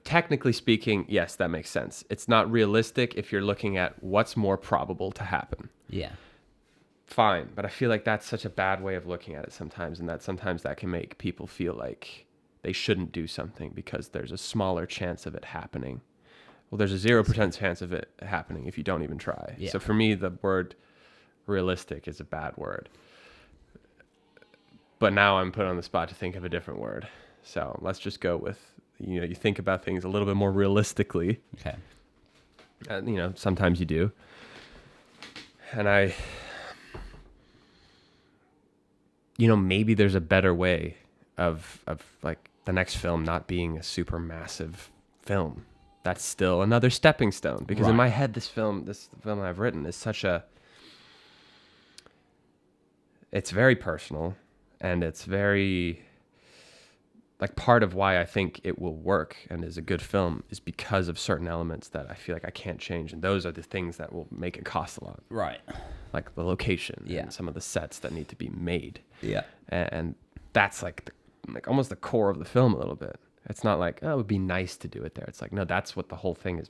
technically speaking, yes, that makes sense. It's not realistic if you're looking at what's more probable to happen. Yeah. Fine. But I feel like that's such a bad way of looking at it sometimes, and that sometimes that can make people feel like they shouldn't do something because there's a smaller chance of it happening. Well, there's a 0% chance of it happening if you don't even try. Yeah. So for me, the word realistic is a bad word. But now I'm put on the spot to think of a different word. So let's just go with, you think about things a little bit more realistically. Okay. Sometimes you do. And maybe there's a better way of like the next film not being a super massive film. That's still another stepping stone, because in my head, this film I've written is it's very personal, and it's very, like, part of why I think it will work and is a good film is because of certain elements that I feel like I can't change. And those are the things that will make it cost a lot. Right. Like the location and some of the sets that need to be made. Yeah. And that's like almost the core of the film a little bit. It's not like, oh, it would be nice to do it there. It's like, no, that's what the whole thing is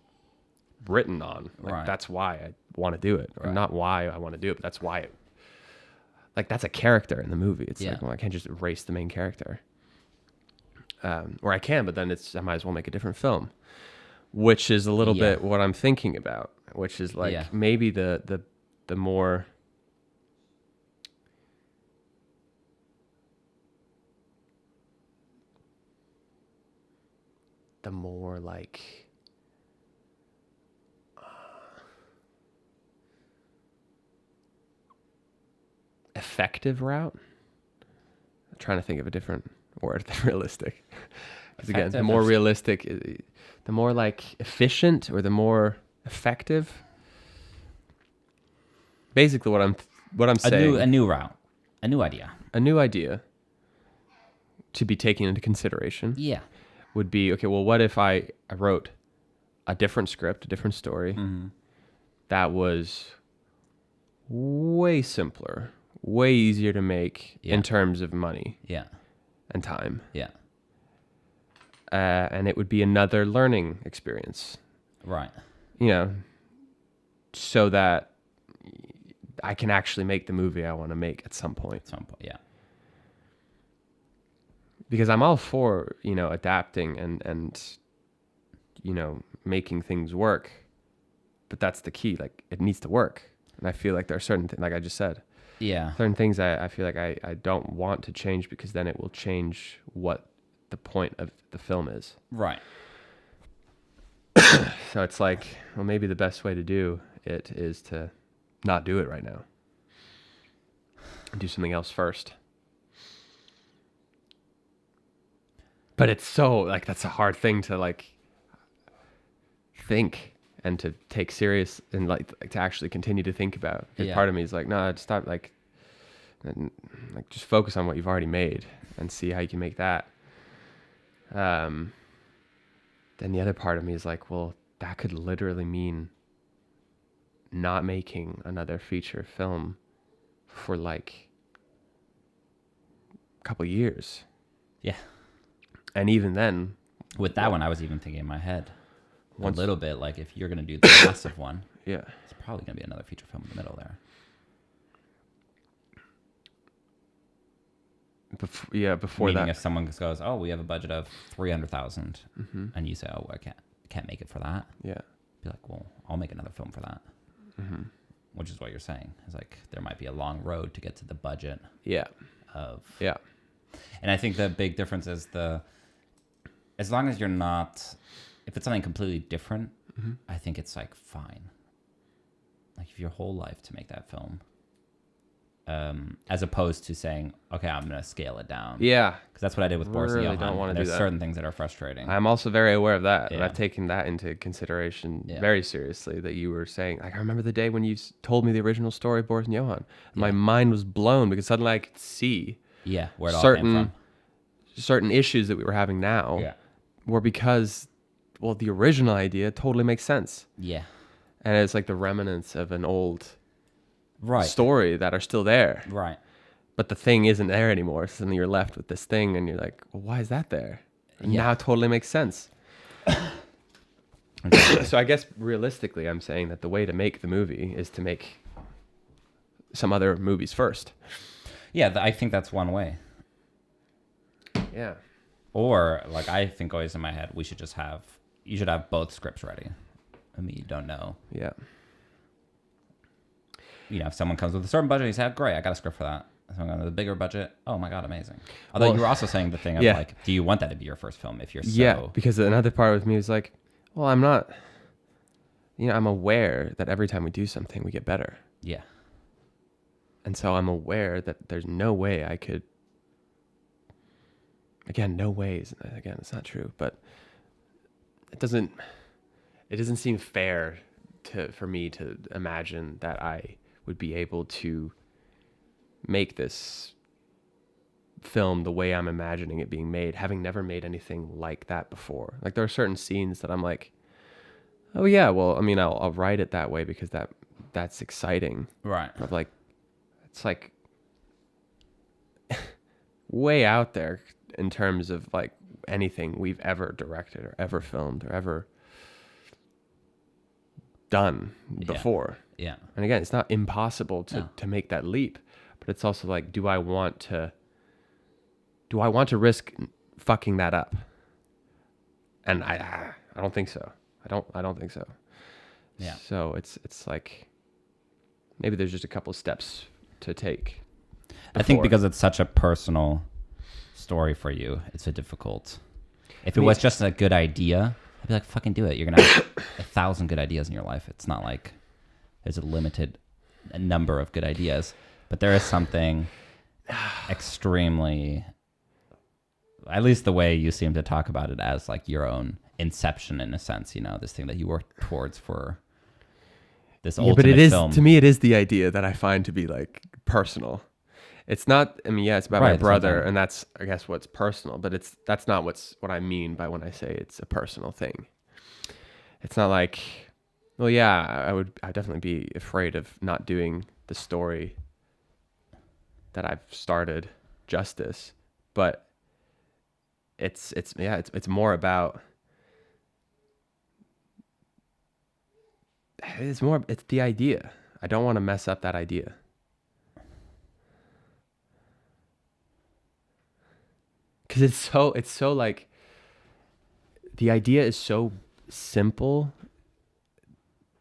written on. Like, that's why I want to do it. Or not why I want to do it, but that's why that's a character in the movie. It's like, well, I can't just erase the main character. Or I can, but then I might as well make a different film, which is a little bit what I'm thinking about, which is like maybe the more like effective route. I'm trying to think of a different word than realistic. Because again, the more realistic, the more like efficient, or the more effective. Basically, what I'm saying, a new route, a new idea to be taken into consideration. Yeah. Would be, okay, well, what if I wrote a different script, a different story that was way simpler, way easier to make in terms of money and time. Yeah. And it would be another learning experience. Right. So that I can actually make the movie I want to make at some point. Yeah. Because I'm all for, adapting and making things work. But that's the key. Like, it needs to work. And I feel like there are certain things, like I just said. Yeah. Certain things I feel like I don't want to change, because then it will change what the point of the film is. Right. So it's like, well, maybe the best way to do it is to not do it right now. Do something else first. But it's so, like, that's a hard thing to, like, think and to take serious and, like to actually continue to think about. Because part of me is like, no, stop, like, just focus on what you've already made and see how you can make that. Then the other part of me is like, well, that could literally mean not making another feature film for, like, a couple years. Yeah. And even then, with that one, I was even thinking in my head a little bit, like, if you're going to do the massive one, it's probably going to be another feature film in the middle there. Before Meaning that, if someone goes, oh, we have a budget of $300,000, and you say, oh, I can't make it for that. Yeah. Be like, well, I'll make another film for that. Which is what you're saying. It's like there might be a long road to get to the budget. And I think the big difference is as long as you're not, if it's something completely different, I think it's like fine. Like if your whole life to make that film, as opposed to saying, okay, I'm going to scale it down. Yeah. Because that's what I did with Boris Johan. Don't want to do There's that. certain things that are frustrating. I'm also very aware of that. And Yeah. I've taken that into consideration very seriously, that you were saying, like, I remember the day when you told me the original story of Boris and Johan. My mind was blown because suddenly I could see where it all came from. certain issues that we were having now were because, well, the original idea totally makes sense. Yeah. And it's like the remnants of an old Right. story that are still there. Right. But the thing isn't there anymore. So then you're left with this thing and you're like, well, why is that there? And now it totally makes sense. So I guess realistically, I'm saying that the way to make the movie is to make some other movies first. Yeah, I think that's one way. Yeah. Or, like, I think always in my head, you should have both scripts ready. I mean, you don't know. Yeah. You know, if someone comes with a certain budget, you say, great, I got a script for that. If someone comes with a bigger budget, oh my God, amazing. Although you were also saying the thing of like, do you want that to be your first film if you're so... Yeah, because another part with me was like, well, I'm not... You know, I'm aware that every time we do something, we get better. Yeah. And so I'm aware that there's no way I could... Again, no ways. Again, it's not true, but it doesn't seem fair for me to imagine that I would be able to make this film the way I'm imagining it being made, having never made anything like that before. Like, there are certain scenes that I'm like, oh yeah, well, I mean, I'll write it that way because that's exciting. Right. But like, it's like way out there in terms of like anything we've ever directed or ever filmed or ever done before. Yeah. And again, it's not impossible to make that leap, but it's also like, do I want to risk fucking that up? And I don't think so. I don't think so. Yeah. So it's like, maybe there's just a couple steps to take. I think because it's such a personal story for you, it's a difficult. If it was just a good idea, I'd be like, fucking do it. You're gonna have 1,000 good ideas in your life. It's not like there's a limited number of good ideas, but there is something extremely, at least the way you seem to talk about it, as like your own inception in a sense, you know, this thing that you worked towards for this ultimate but it is film. To me, it is the idea that I find to be like personal. It's not, I mean, yeah, it's about my brother, and that's, I guess, what's personal, but that's not what I mean by when I say it's a personal thing. It's not like, well, yeah, I'd definitely be afraid of not doing the story that I've started justice, but it's more about, it's the idea. I don't want to mess up that idea. Because it's so like, the idea is so simple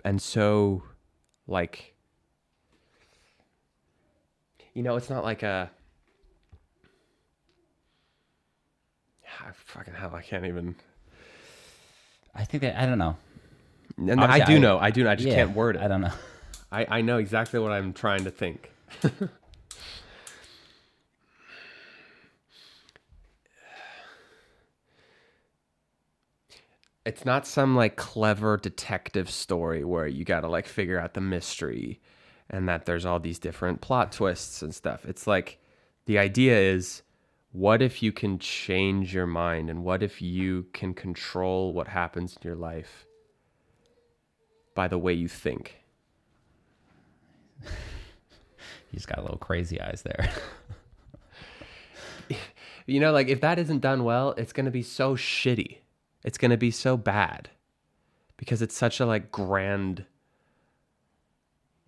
and so like, you know, it's not like a, fucking hell, I can't even. I think that, I don't know. And I do know, I just can't word it. I don't know. I know exactly what I'm trying to think. It's not some like clever detective story where you got to like figure out the mystery and that there's all these different plot twists and stuff. It's like, the idea is, what if you can change your mind, and what if you can control what happens in your life by the way you think? He's got a little crazy eyes there. You know, like, if that isn't done well, it's going to be so shitty. It's going to be so bad because it's such a like grand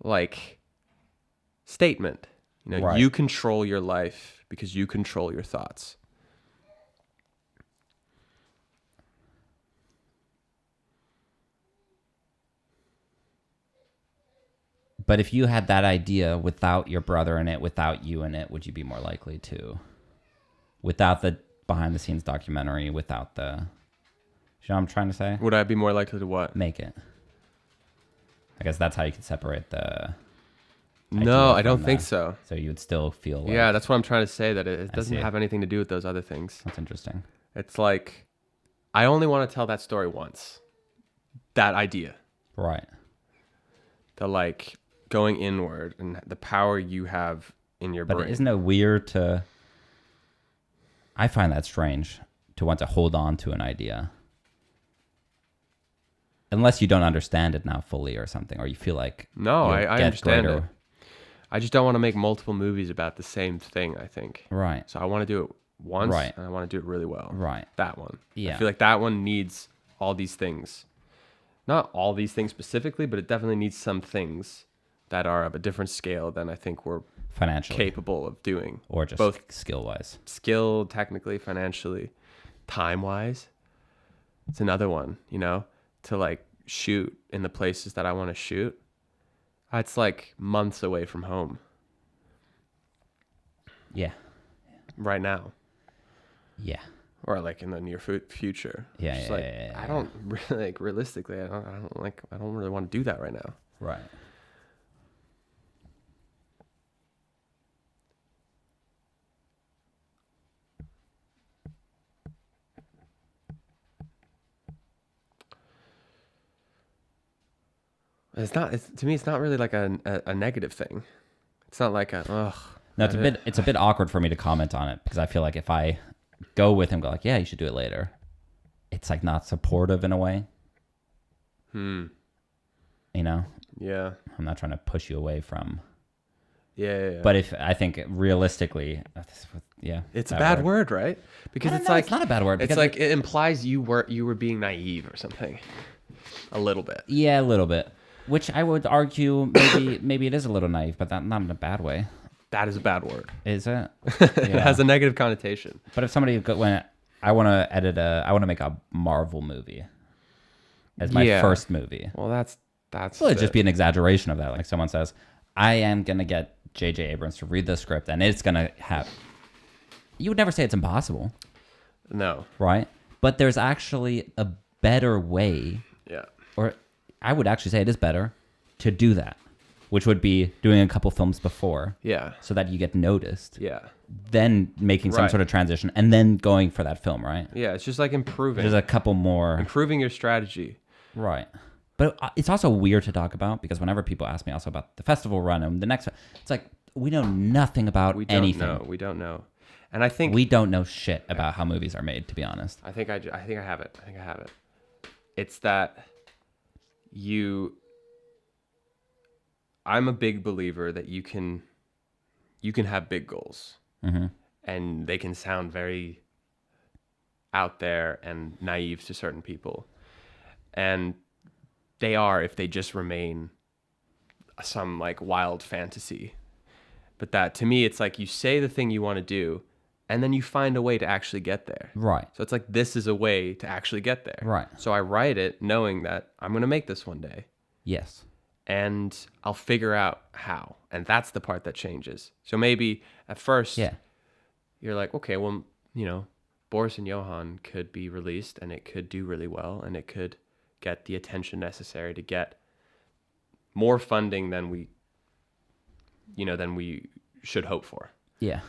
like statement. You know, right. You control your life because you control your thoughts. But if you had that idea without your brother in it, without you in it, would you be more likely to? Without the behind the scenes documentary, without the... You know what I'm trying to say? Would I be more likely to what? Make it. I guess that's how you can separate the No, idea I don't from think the- so. So you would still feel like, Yeah, that's what I'm trying to say, that it I doesn't see. have anything to do with those other things. That's interesting. It's like, I only want to tell that story once. That idea. Right. The like going inward and the power you have in your But brain. isn't it weird to... I find that strange to want to hold on to an idea. Unless you don't understand it now fully or something, or you feel like... No, you'll I get understand greater- it. I just don't want to make multiple movies about the same thing, I think. Right. So I want to do it once, Right. and I want to do it really well. Right. That one. Yeah. I feel like that one needs all these things. Not all these things specifically, but it definitely needs some things that are of a different scale than I think we're Financially. capable of doing. Or just both skill-wise. skill, technically, financially, time-wise. It's another one, to like shoot in the places that I want to shoot. It's like months away from home Yeah. right now, Yeah. or like in the near future. Yeah, It's yeah, like, yeah, I don't really like realistically. I don't really want to do that right now. Right. It's not. To me, it's not really like a negative thing. It's not like a ugh. No, it's a bit awkward for me to comment on it because I feel like if I go with him, go like, yeah, you should do it later. It's like not supportive in a way. You know, Yeah. I'm not trying to push you away from. Yeah. But if I think realistically, yeah, It's a that bad word, right? Because I it's don't know, like it's not a bad word. It's because like it implies you were being naive or something. A little bit. yeah, a little bit. Which I would argue maybe it is a little naive, but not in a bad way. That is a bad word. Is it? It has a negative connotation. But if somebody when I want to make a Marvel movie as my Yeah. first movie. Well, that's Well, it'd just be an exaggeration of that. Like someone says, I am going to get J.J. Abrams to read the script and it's going to have... You would never say it's impossible, no. right? But there's actually a better way, Yeah. or I would actually say it is better, to do that, which would be doing a couple films before Yeah. so that you get noticed, Yeah. then making some Right. sort of transition, and then going for that film, right? Yeah. It's just like improving. There's a couple more... Improving your strategy. Right. But it's also weird to talk about because whenever people ask me also about the festival run and the next, it's like we know nothing about We don't anything. know. We don't know. And I think We don't know shit about how movies are made, to be honest. I think I have it. It's that I'm a big believer that you can have big goals, and they can sound very out there and naive to certain people, and they are if they just remain some like wild fantasy. But that to me, it's like you say the thing you want to do, and then you find a way to actually get there. Right. So it's like this is a way to actually get there. Right. So I write it knowing that I'm going to make this one day Yes. and I'll figure out how. And that's the part that changes. So maybe at first Yeah. you're like, okay, well, Boris and Johan could be released and it could do really well and it could get the attention necessary to get more funding than we should hope for. Yeah.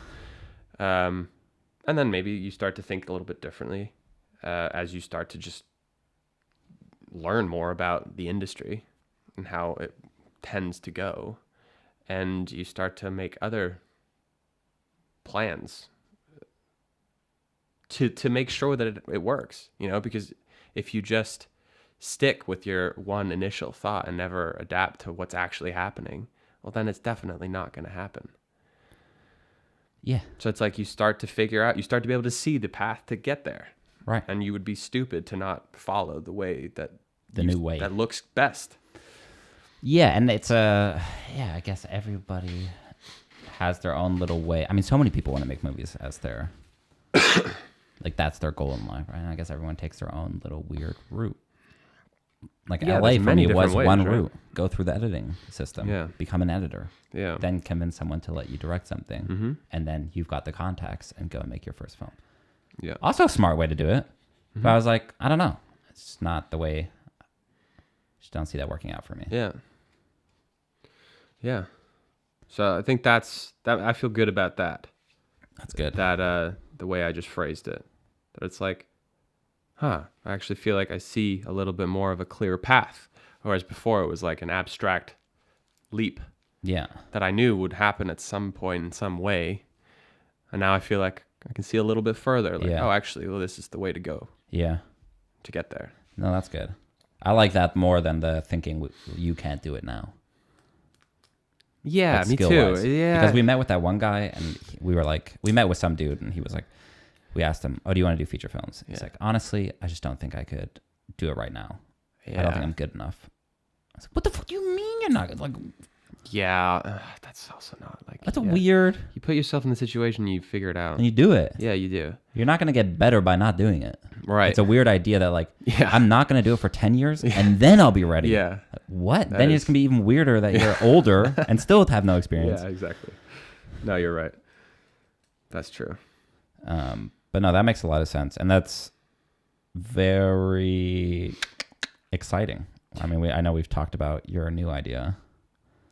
And then maybe you start to think a little bit differently as you start to just learn more about the industry and how it tends to go. And you start to make other plans to make sure that it works, because if you just stick with your one initial thought and never adapt to what's actually happening, well, then it's definitely not going to happen. Yeah. So it's like you start to be able to see the path to get there. Right. And you would be stupid to not follow the way new way that looks best. Yeah. And it's I guess everybody has their own little way. I mean, so many people want to make movies as their, like that's their goal in life, right? And I guess everyone takes their own little weird route. Like Yeah, LA there's for many me was different ways, one right? route. Go through the editing system. Yeah. Become an editor. Yeah. Then convince someone to let you direct something. Mm-hmm. And then you've got the contacts and go and make your first film. Yeah. Also a smart way to do it. But I was like, I don't know. It's not the way. Just don't see that working out for me. Yeah. Yeah. So I think that I feel good about that. That's good. That the way I just phrased it. That it's like, I actually feel like I see a little bit more of a clear path. Whereas before it was like an abstract leap. Yeah. That I knew would happen at some point in some way. And now I feel like I can see a little bit further. Like, actually, this is the way to go. Yeah. To get there. No, that's good. I like that more than the thinking you can't do it now. Yeah, But me too. skill-wise. Yeah. Because we met with that one guy, and we met with some dude, and he was like, we asked him, do you want to do feature films? He's like, honestly, I just don't think I could do it right now. I don't think I'm good enough. I was like, what the fuck do you mean you're not good? Like, yeah, that's also not like... That's a weird... You put yourself in the situation, you figure it out. And you do it. Yeah, you do. You're not going to get better by not doing it. Right. It's a weird idea that like, I'm not going to do it for 10 years and then I'll be ready. Yeah. What? Then it's going to be even weirder that you're older and still have no experience. Yeah, exactly. No, you're right. That's true. But no, that makes a lot of sense. And that's very exciting. I mean, I know we've talked about your new idea.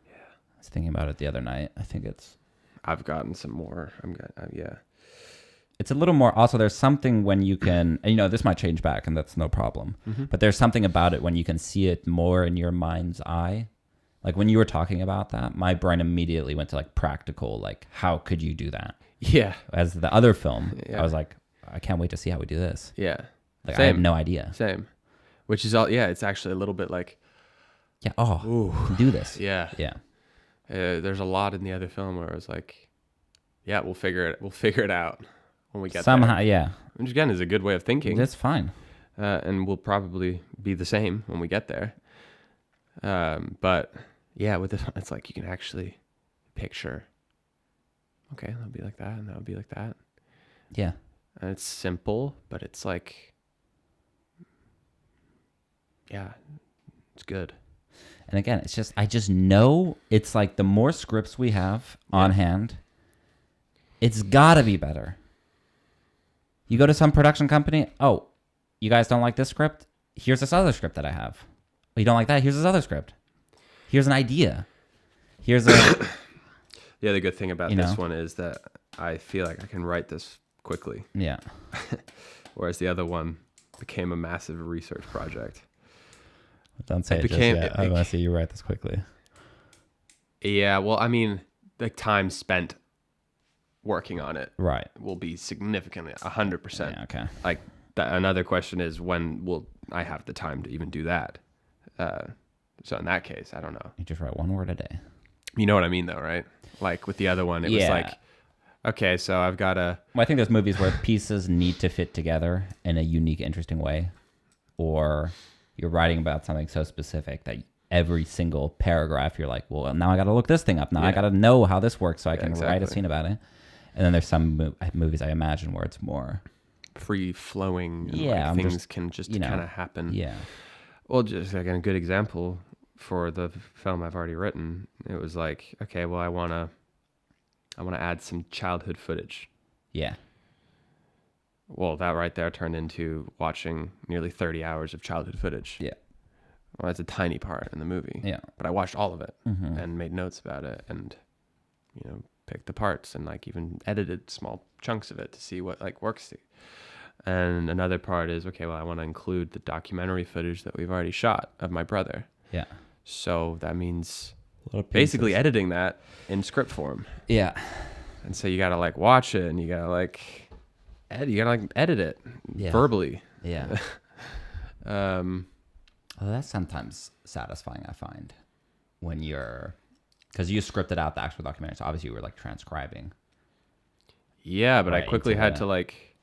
Yeah. I was thinking about it the other night. I think I've gotten some more. Yeah. It's a little more, also there's something when you can, and this might change back and that's no problem, but there's something about it when you can see it more in your mind's eye. Like when you were talking about that, my brain immediately went to like practical, like how could you do that? Yeah. As the other film, I was like, I can't wait to see how we do this. Yeah. Like I have no idea. Same. Which is all, it's actually a little bit like, we can do this. Yeah. Yeah. There's a lot in the other film where it was like, we'll figure it out when we get somehow, there. yeah. Which again is a good way of thinking. That's fine. And we'll probably be the same when we get there. But yeah, with this one, it's like you can actually picture, okay, that'll be like that and that'll be like that. Yeah. And it's simple, but it's like, it's good. And again, it's just, I just know it's like the more scripts we have on hand, it's gotta be better. You go to some production company, you guys don't like this script? Here's this other script that I have. Oh, you don't like that? Here's this other script. Here's an idea. Here's a... The other good thing about this one is that I feel like I can write this quickly. Yeah. Whereas the other one became a massive research project. Don't say it just yet. I want to see you write this quickly. Yeah, well, I mean, the time spent working on it will be significantly 100%. Yeah, okay. Like another question is, when will I have the time to even do that? So in that case, I don't know. You just write one word a day. You know what I mean, though, right? Like with the other one, it was like, okay, so I've got to... Well, I think there's movies where pieces need to fit together in a unique, interesting way, or you're writing about something so specific that every single paragraph you're like, well, now I got to look this thing up. Now I got to know how this works so I can write a scene about it. And then there's some movies I imagine where it's more free flowing. Yeah, things can just kind of happen. Yeah. Well, just like a good example for the film I've already written, it was like, okay, well, I want to add some childhood footage. Yeah. Well, that right there turned into watching nearly 30 hours of childhood footage. Yeah. Well, that's a tiny part in the movie. Yeah. But I watched all of it and made notes about it and, picked the parts and like even edited small chunks of it to see what like works. And another part is, okay, well, I want to include the documentary footage that we've already shot of my brother. Yeah. So that means basically editing that in script form. Yeah. And so you got to like watch it and you got to like edit it verbally. Yeah. Well, that's sometimes satisfying, I find, when because you scripted out the actual documentary, so obviously you were like transcribing. Yeah, but I quickly had to like,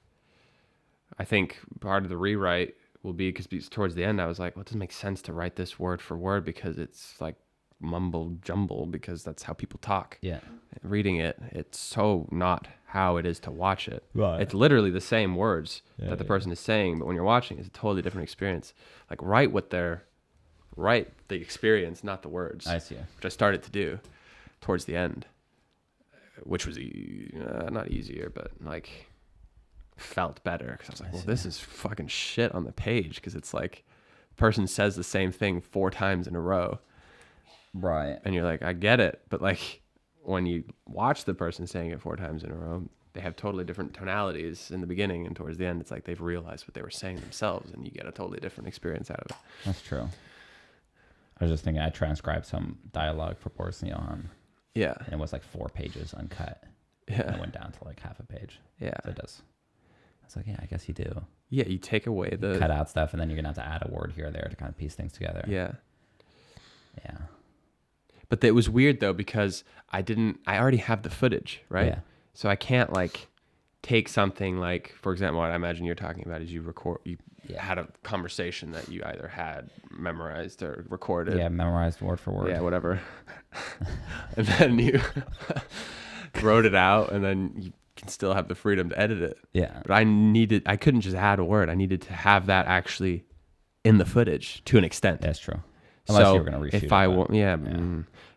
I think part of the rewrite will be because towards the end I was like, well, it doesn't make sense to write this word for word because it's like mumble jumble because that's how people talk. Yeah. Reading it, it's so not how it is to watch it. Right. It's literally the same words that the person is saying, but when you're watching, it's a totally different experience. Like write the experience, not the words. I see. Which I started to do towards the end, which was not easier, but like felt better because I was like, well, this is fucking shit on the page because it's like the person says the same thing 4 times in a row. Right. And you're like, I get it, but like when you watch the person saying it 4 times in a row, they have totally different tonalities in the beginning, and towards the end, it's like they've realized what they were saying themselves, and you get a totally different experience out of it. That's true. I was just thinking I transcribed some dialogue for Boris Johan. Yeah. And it was like 4 pages uncut. Yeah. And it went down to like half a page. Yeah. So it does. I was like, yeah, I guess you do. Yeah, you take away the... Cut out stuff, and then you're going to have to add a word here or there to kind of piece things together. Yeah. Yeah. But it was weird, though, because I already have the footage, right? Yeah. So I can't, like, take something like, for example, what I imagine you're talking about is you had a conversation that you either had memorized or recorded. Yeah, memorized word for word. Yeah, whatever. And then you wrote it out, and then you can still have the freedom to edit it. Yeah. But I couldn't just add a word. I needed to have that actually in the footage to an extent. That's true. Unless you were going to reshoot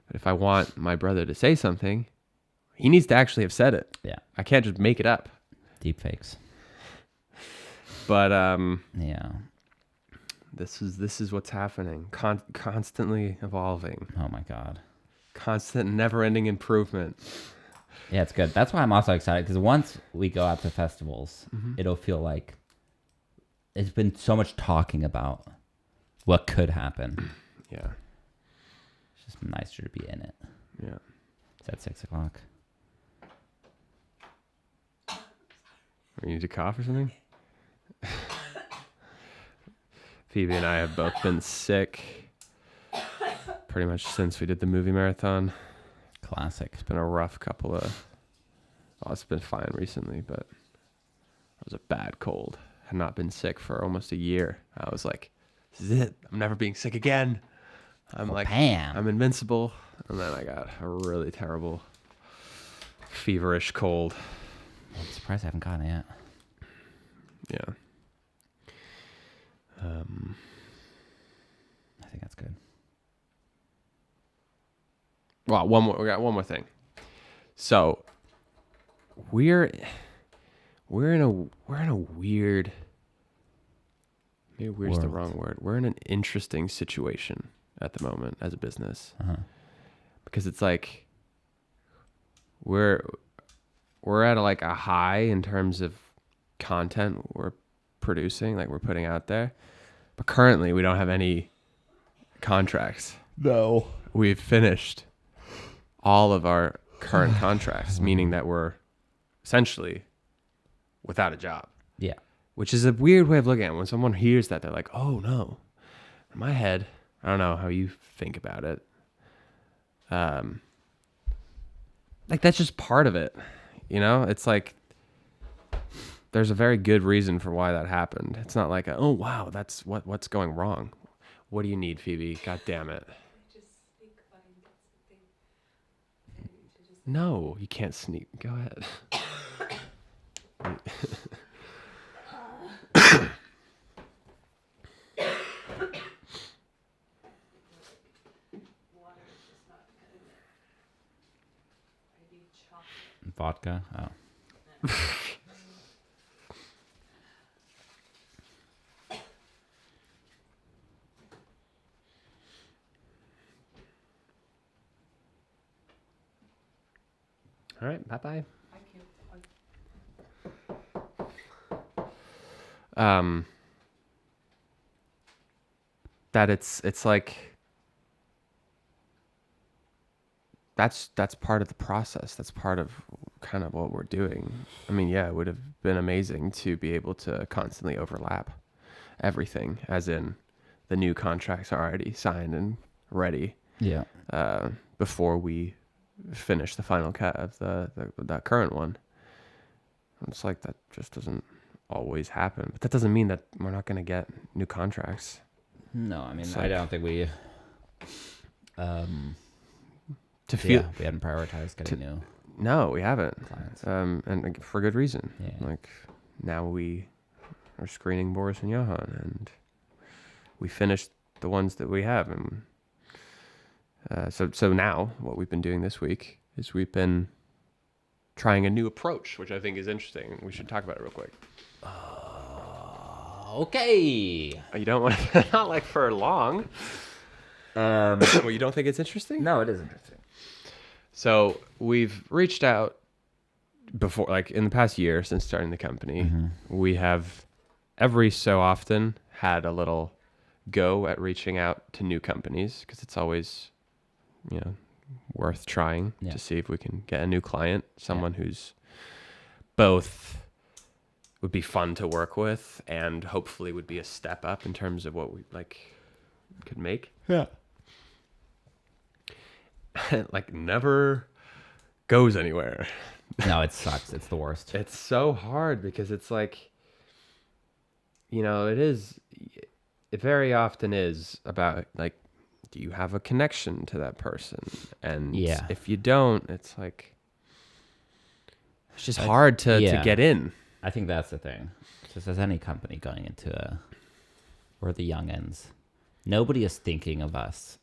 But if I want my brother to say something, he needs to actually have said it. Yeah. I can't just make it up. Deep fakes. But yeah. This is what's happening. Constantly evolving. Oh my God. Constant, never-ending improvement. Yeah, it's good. That's why I'm also excited, because once we go out to festivals, it'll feel like it's been so much talking about what could happen. Yeah. It's just nicer to be in it. Yeah. It's at 6 o'clock. You need a cough or something? Phoebe and I have both been sick pretty much since we did the movie marathon. Classic. It's been a rough couple of... Well, it's been fine recently, but it was a bad cold. Had not been sick for almost a year. I was like, this is it. I'm never being sick again. I'm bam. I'm invincible. And then I got a really terrible feverish cold. I'm surprised I haven't gotten it yet. Yeah. I think that's good. Well, we got one more thing. So we're in a weird, maybe weird's the wrong word. We're in an interesting situation at the moment as a business. Because it's like we're at a high in terms of content we're producing, like we're putting out there. But currently we don't have any contracts. No. We've finished all of our current contracts, meaning that we're essentially without a job. Yeah. Which is a weird way of looking at it. When someone hears that, they're like, oh no. In my head, I don't know how you think about it. Like that's just part of it. You know, it's like there's a very good reason for why that happened. It's not like, oh wow, that's what's going wrong. What do you need, Phoebe? God damn it. No, you can't sneak. Go ahead. Vodka? Oh. All right, bye-bye. That it's like that's part of the process. That's part of kind of what we're doing. I mean, yeah, it would have been amazing to be able to constantly overlap everything, as in the new contracts are already signed and ready. Yeah. Before we finish the final cut of the current one. It's like that just doesn't always happen. But that doesn't mean that we're not going to get new contracts. No, I mean, It's I like- don't think we... To feel we hadn't prioritized getting new no, we haven't. clients. And for good reason. Yeah. Like now we are screening Boris and Johan, and we finished the ones that we have, and so now what we've been doing this week is we've been trying a new approach, which I think is interesting. We should talk about it real quick. Okay. You don't want to, not like for long. Well, you don't think it's interesting? No, it is interesting. So we've reached out before, like in the past year since starting the company, we have every so often had a little go at reaching out to new companies because it's always, worth trying to see if we can get a new client, someone who's both would be fun to work with and hopefully would be a step up in terms of what we could make. Yeah. Never goes anywhere. No, it sucks. It's the worst. It's so hard because it's it very often is about do you have a connection to that person? And if you don't, it's it's just hard to get in. I think that's the thing. Just as any company going into we're the youngins. Nobody is thinking of us.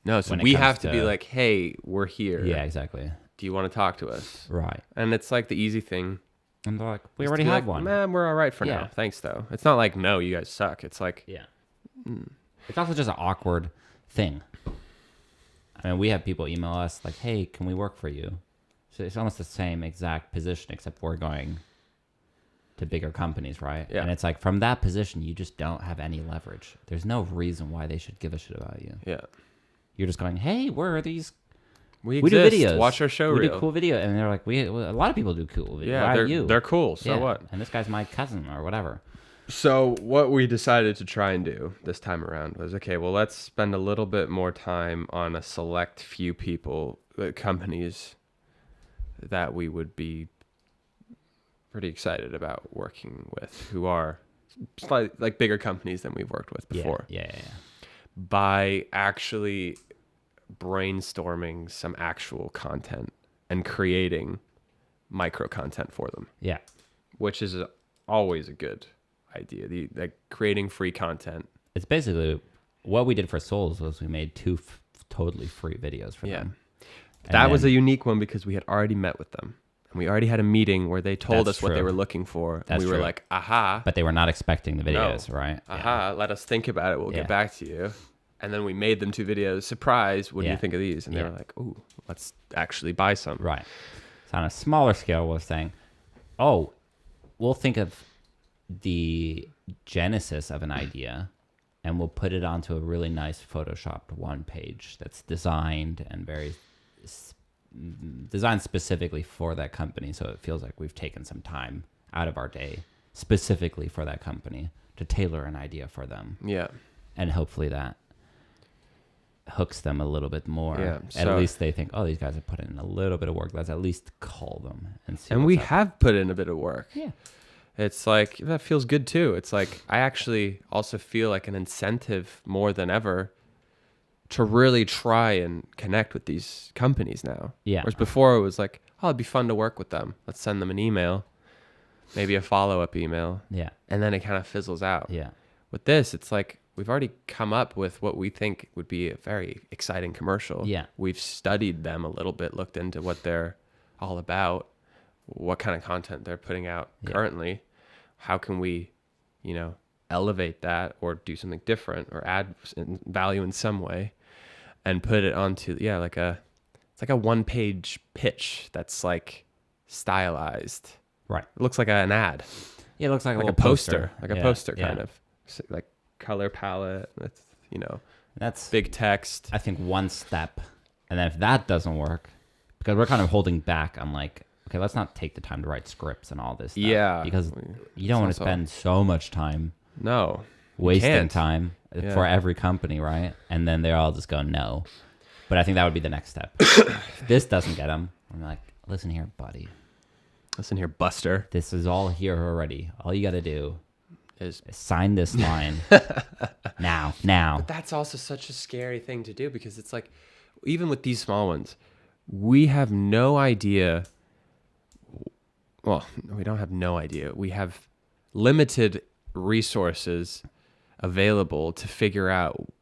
No, so we have to be like, hey, we're here. Yeah, exactly. Do you want to talk to us? Right. And it's the easy thing. And they're like, we already have one. Man, we're all right for now. Thanks, though. It's not like, no, you guys suck. It's It's also just an awkward thing. I mean, we have people email us like, hey, can we work for you? So it's almost the same exact position, except we're going to bigger companies, right? Yeah. And it's from that position, you just don't have any leverage. There's no reason why they should give a shit about you. Yeah. You're just going, hey, where are these? We do videos. Watch our show we reel. Do cool video. And they're like, a lot of people do cool videos. Yeah, why are you? They're cool. So what? And this guy's my cousin or whatever. So what we decided to try and do this time around was, okay, well, let's spend a little bit more time on a select few people, companies that we would be pretty excited about working with, who are slightly bigger companies than we've worked with before. Yeah. By actually brainstorming some actual content and creating micro content for them. Yeah. Which is always a good idea. Creating free content. It's basically what we did for Souls was we made two totally free videos for them. That was a unique one because we had already met with them. And we already had a meeting where they told us what they were looking for. And we were like, aha. But they were not expecting the videos, right? Aha, let us think about it. We'll get back to you. And then we made them 2 videos. Surprise, what do you think of these? And they were like, ooh, let's actually buy some. Right. So on a smaller scale, we're saying, oh, we'll think of the genesis of an idea and we'll put it onto a really nice photoshopped one page that's designed and very designed specifically for that company. So it feels like we've taken some time out of our day specifically for that company to tailor an idea for them. Yeah. And hopefully that hooks them a little bit more. Yeah, at least they think, oh, these guys have put in a little bit of work. Let's at least call them and see. And we have put in a bit of work. Yeah. It's that feels good too. It's I actually also feel like an incentive more than ever to really try and connect with these companies now. Yeah. Whereas before it was oh, it'd be fun to work with them. Let's send them an email, maybe a follow-up email. Yeah. And then it kind of fizzles out. Yeah. With this, it's we've already come up with what we think would be a very exciting commercial. Yeah. We've studied them a little bit, looked into what they're all about, what kind of content they're putting out currently. How can we, elevate that or do something different or add value in some way and put it onto, it's like a 1-page pitch that's stylized. Right. It looks like an ad. Yeah, it looks like a poster. Like a poster kind of. Like color palette, that's big text. I think one step. And then if that doesn't work, because we're kind of holding back on okay, let's not take the time to write scripts and all this stuff. Yeah. Because you don't want to spend so much time wasting time for every company, right? And then they're all just going, no. But I think that would be the next step. If this doesn't get them, I'm like, listen here, buddy. Listen here, Buster. This is all here already. All you got to do is sign this line now. But that's also such a scary thing to do because it's even with these small ones, we have no idea. Well, we don't have no idea. We have limited resources available to figure out,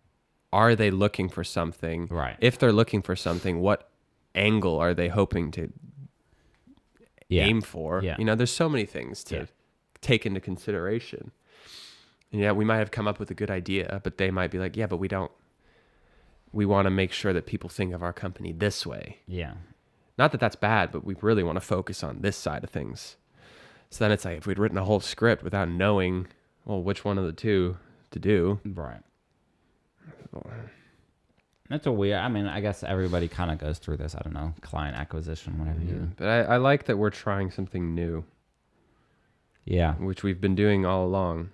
are they looking for something? Right. If they're looking for something, what angle are they hoping to aim for? Yeah. There's so many things to take into consideration. And we might have come up with a good idea, but they might be like, yeah, but we want to make sure that people think of our company this way. Yeah. Not that that's bad, but we really want to focus on this side of things. So then it's like if we'd written a whole script without knowing, well, which one of the two to do. Right. That's a weird. I mean, I guess everybody kind of goes through this. I don't know, client acquisition, whatever you. But I like that we're trying something new. Yeah. Which we've been doing all along.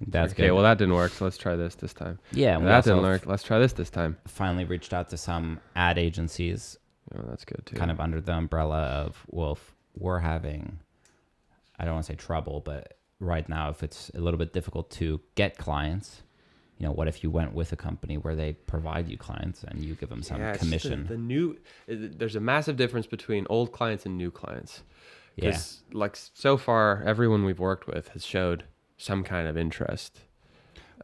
That's okay, good. well, that didn't work, so let's try this time. Yeah. Well, that didn't work. Let's try this time. Finally reached out to some ad agencies. Oh, that's good, too. Kind of under the umbrella of, well, if we're having, I don't want to say trouble, but right now, if it's a little bit difficult to get clients, you know, what if you went with a company where they provide you clients and you give them some commission? There's a massive difference between old clients and new clients. Yeah. Because, like, so far, everyone we've worked with has showed some kind of interest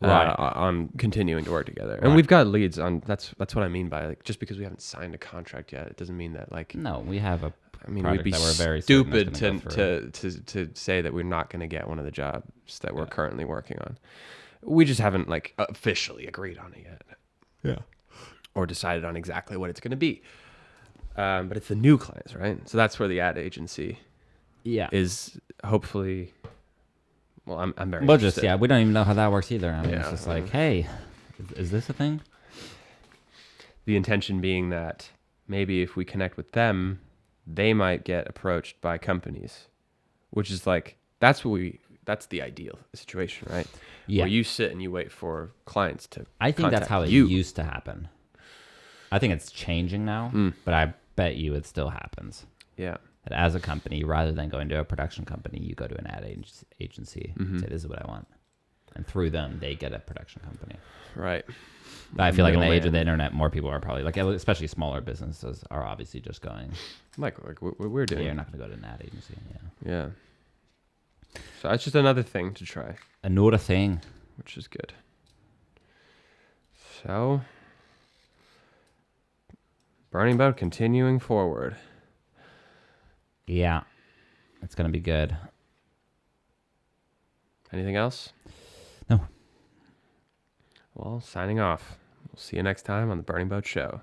on continuing to work together. And we've got leads on, that's what I mean by, like, just because we haven't signed a contract yet, it doesn't mean that, like... No, we have a we'd be stupid to say that we're not going to get one of the jobs that we're currently working on. We just haven't, like, officially agreed on it yet. Yeah. Or decided on exactly what it's going to be. But it's the new clients, right? So that's where the ad agency is hopefully... Well, I'm very interested. We don't even know how that works either. I mean, it's just like, hey, is this a thing? The intention being that maybe if we connect with them, they might get approached by companies, which is like, that's the ideal situation, right? Yeah. Where you sit and you wait for clients to I think that's how it used to happen. I think it's changing now, but I bet you it still happens. Yeah. That as a company, rather than going to a production company, you go to an ad agency and say, this is what I want. And through them, they get a production company. Right. I feel like in the age of the internet, more people are probably, like, especially smaller businesses are obviously just going. Like what we're doing. Yeah, you're not going to go to an ad agency. Yeah. So it's just another thing to try. Another thing. Which is good. So, Burning Boat continuing forward. Yeah, it's going to be good. Anything else? No. Well, signing off. We'll see you next time on the Burning Boat Show.